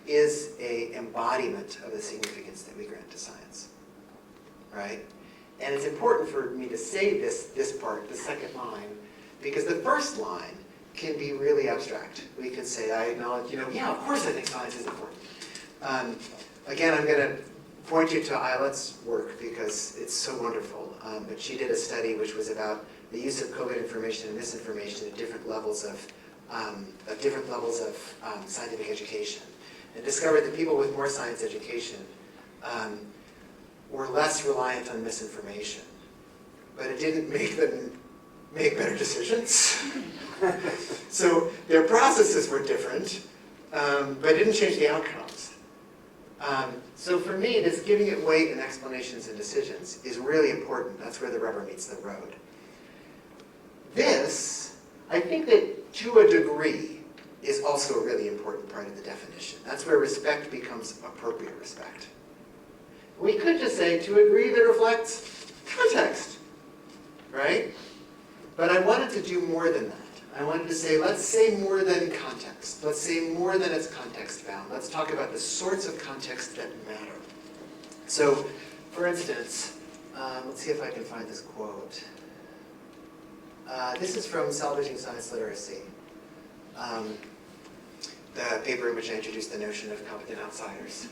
is a embodiment of the significance that we grant to science, right? And it's important for me to say this part, the second line, because the first line can be really abstract. We can say, I acknowledge, yeah, of course I think science is important. Again, I'm going to point you to Eilet's work because it's so wonderful. But she did a study which was about the use of COVID information and misinformation at different levels of scientific education, and discovered that people with more science education were less reliant on misinformation. But it didn't make them make better decisions. So their processes were different, but it didn't change the outcomes. So for me, this giving it weight in explanations and decisions is really important. That's where the rubber meets the road. This, I think that to a degree, is also a really important part of the definition. That's where respect becomes appropriate respect. We could just say to a degree that reflects context, right? But I wanted to do more than that. I wanted to say, let's say more than context. Let's say more than it's context bound. Let's talk about the sorts of context that matter. So, for instance, let's see if I can find this quote. This is from Salvaging Science Literacy, the paper in which I introduced the notion of competent outsiders.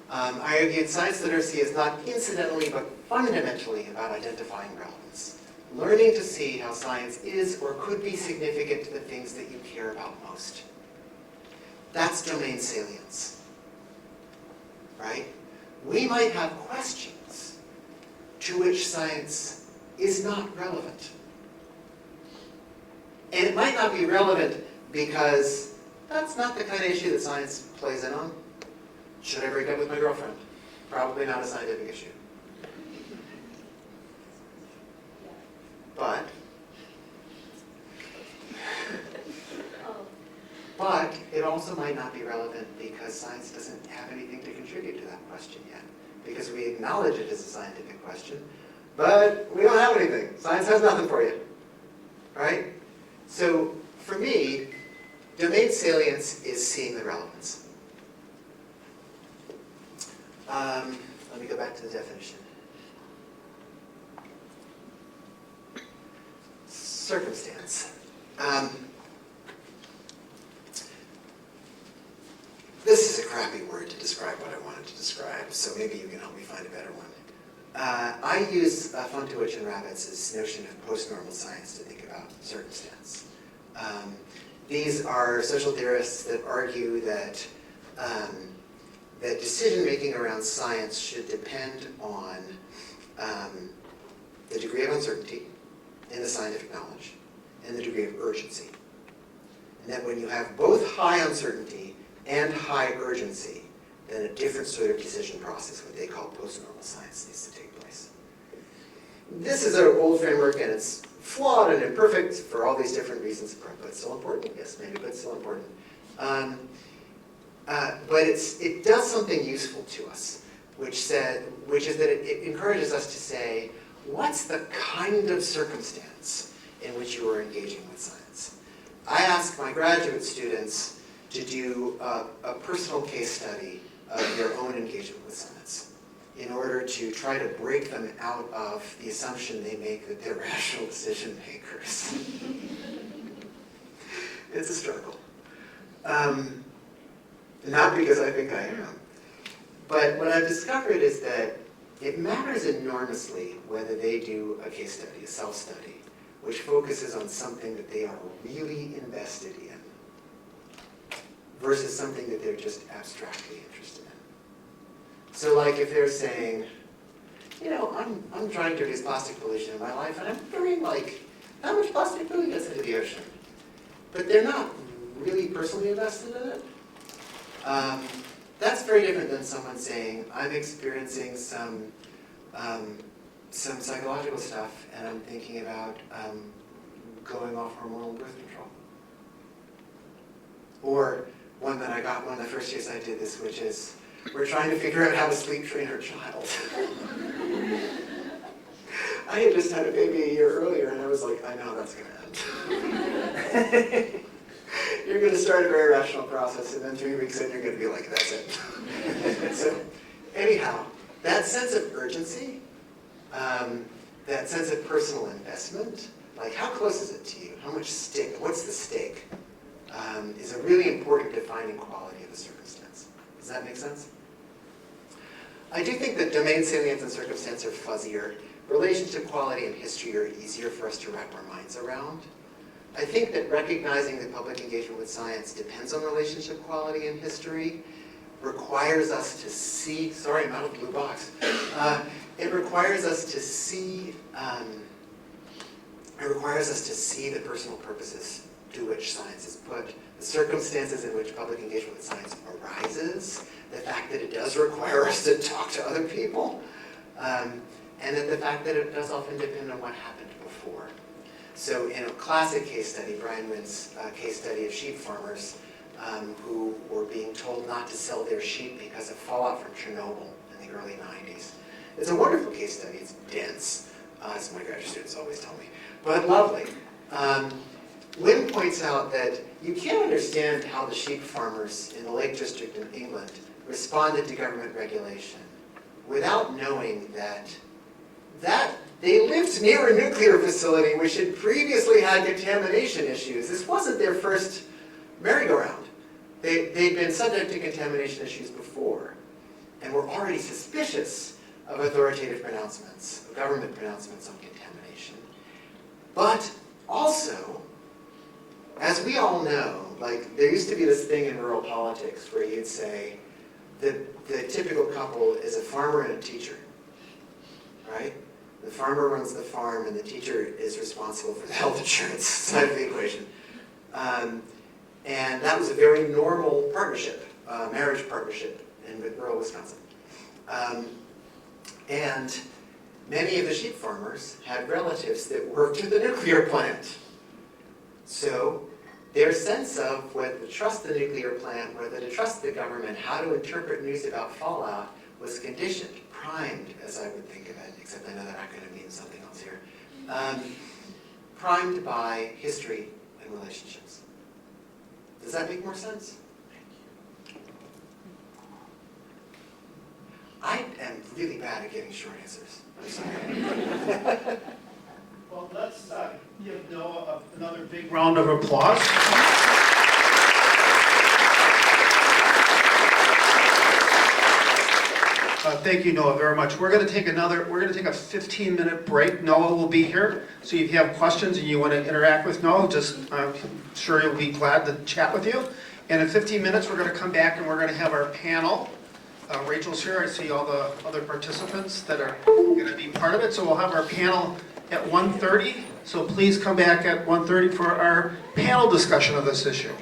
I argued science literacy is not incidentally but fundamentally about identifying relevance. Learning to see how science is or could be significant to the things that you care about most. That's domain salience, right? We might have questions to which science is not relevant. And it might not be relevant because that's not the kind of issue that science plays in on. Should I break up with my girlfriend? Probably not a scientific issue. But it also might not be relevant because science doesn't have anything to contribute to that question yet. Because we acknowledge it as a scientific question, but we don't have anything. Science has nothing for you, right? So for me, domain salience is seeing the relevance. Let me go back to the definition. Circumstance. This is a crappy word to describe what I wanted to describe, so maybe you can help me find a better one. I use Fontowich and Rabitz's notion of post-normal science to think about circumstance. These are social theorists that argue that that decision-making around science should depend on the degree of uncertainty in the scientific knowledge and the degree of urgency. And that when you have both high uncertainty and high urgency, then a different sort of decision process, what they call post-normal science, needs to take place. This is an old framework and it's flawed and imperfect for all these different reasons, but still important. Yes, maybe, but still important. But it does something useful to us, which is that it encourages us to say, what's the kind of circumstance in which you are engaging with science? I ask my graduate students to do a personal case study of their own engagement with science in order to try to break them out of the assumption they make that they're rational decision makers. It's a struggle. Not because I think I am. But what I've discovered is that it matters enormously whether they do a case study, a self-study, which focuses on something that they are really invested in versus something that they're just abstractly interested in. So like if they're saying, you know, I'm trying to reduce plastic pollution in my life, and I'm wondering, like, how much plastic really gets into the ocean? But they're not really personally invested in it. That's very different than someone saying, I'm experiencing some psychological stuff, and I'm thinking about going off hormonal birth control. Or one that I got one of the first years I did this, which is, we're trying to figure out how to sleep train our child. I had just had a baby a year earlier, and I was like, I know that's going to end. You're going to start a very rational process, and then 3 weeks in, you're going to be like, that's it. So, anyhow, that sense of urgency, that sense of personal investment, like how close is it to you? How much stake? What's the stake? Is a really important defining quality of the circumstance. Does that make sense? I do think that domain salience and circumstance are fuzzier. Relationship quality and history are easier for us to wrap our minds around. I think that recognizing that public engagement with science depends on relationship quality and history requires us to see, sorry, I'm out of the blue box. It requires us to see It requires us to see the personal purposes to which science is put, the circumstances in which public engagement with science arises, the fact that it does require us to talk to other people, and then the fact that it does often depend on what happened before. So in a classic case study, Brian Wynn's case study of sheep farmers who were being told not to sell their sheep because of fallout from Chernobyl in the early 90s. It's a wonderful case study. It's dense, as my graduate students always tell me, but lovely. Wynn points out that you can't understand how the sheep farmers in the Lake District in England responded to government regulation without knowing that they lived near a nuclear facility which had previously had contamination issues. This wasn't their first merry-go-round. They'd been subject to contamination issues before and were already suspicious of authoritative pronouncements, of government pronouncements on contamination. But also, as we all know, like there used to be this thing in rural politics where you'd say that the typical couple is a farmer and a teacher, right? The farmer runs the farm and the teacher is responsible for the health insurance side of the equation. And that was a very normal partnership, marriage partnership in rural Wisconsin. And many of the sheep farmers had relatives that worked at the nuclear plant. So their sense of whether to trust the nuclear plant, whether to trust the government, how to interpret news about fallout was conditioned, primed, as I would think of it, except I know that acronym means something else here, primed by history and relationships. Does that make more sense? I am really bad at giving short answers. I'm sorry. Well, let's give Noah another big round of applause. Thank you, Noah, very much. We're going to take a 15-minute break. Noah will be here. So if you have questions and you want to interact with Noah, I'm sure he'll be glad to chat with you. And in 15 minutes, we're going to come back and we're going to have our panel. Rachel's here. I see all the other participants that are going to be part of it. So we'll have our panel at 1:30. So please come back at 1:30 for our panel discussion of this issue.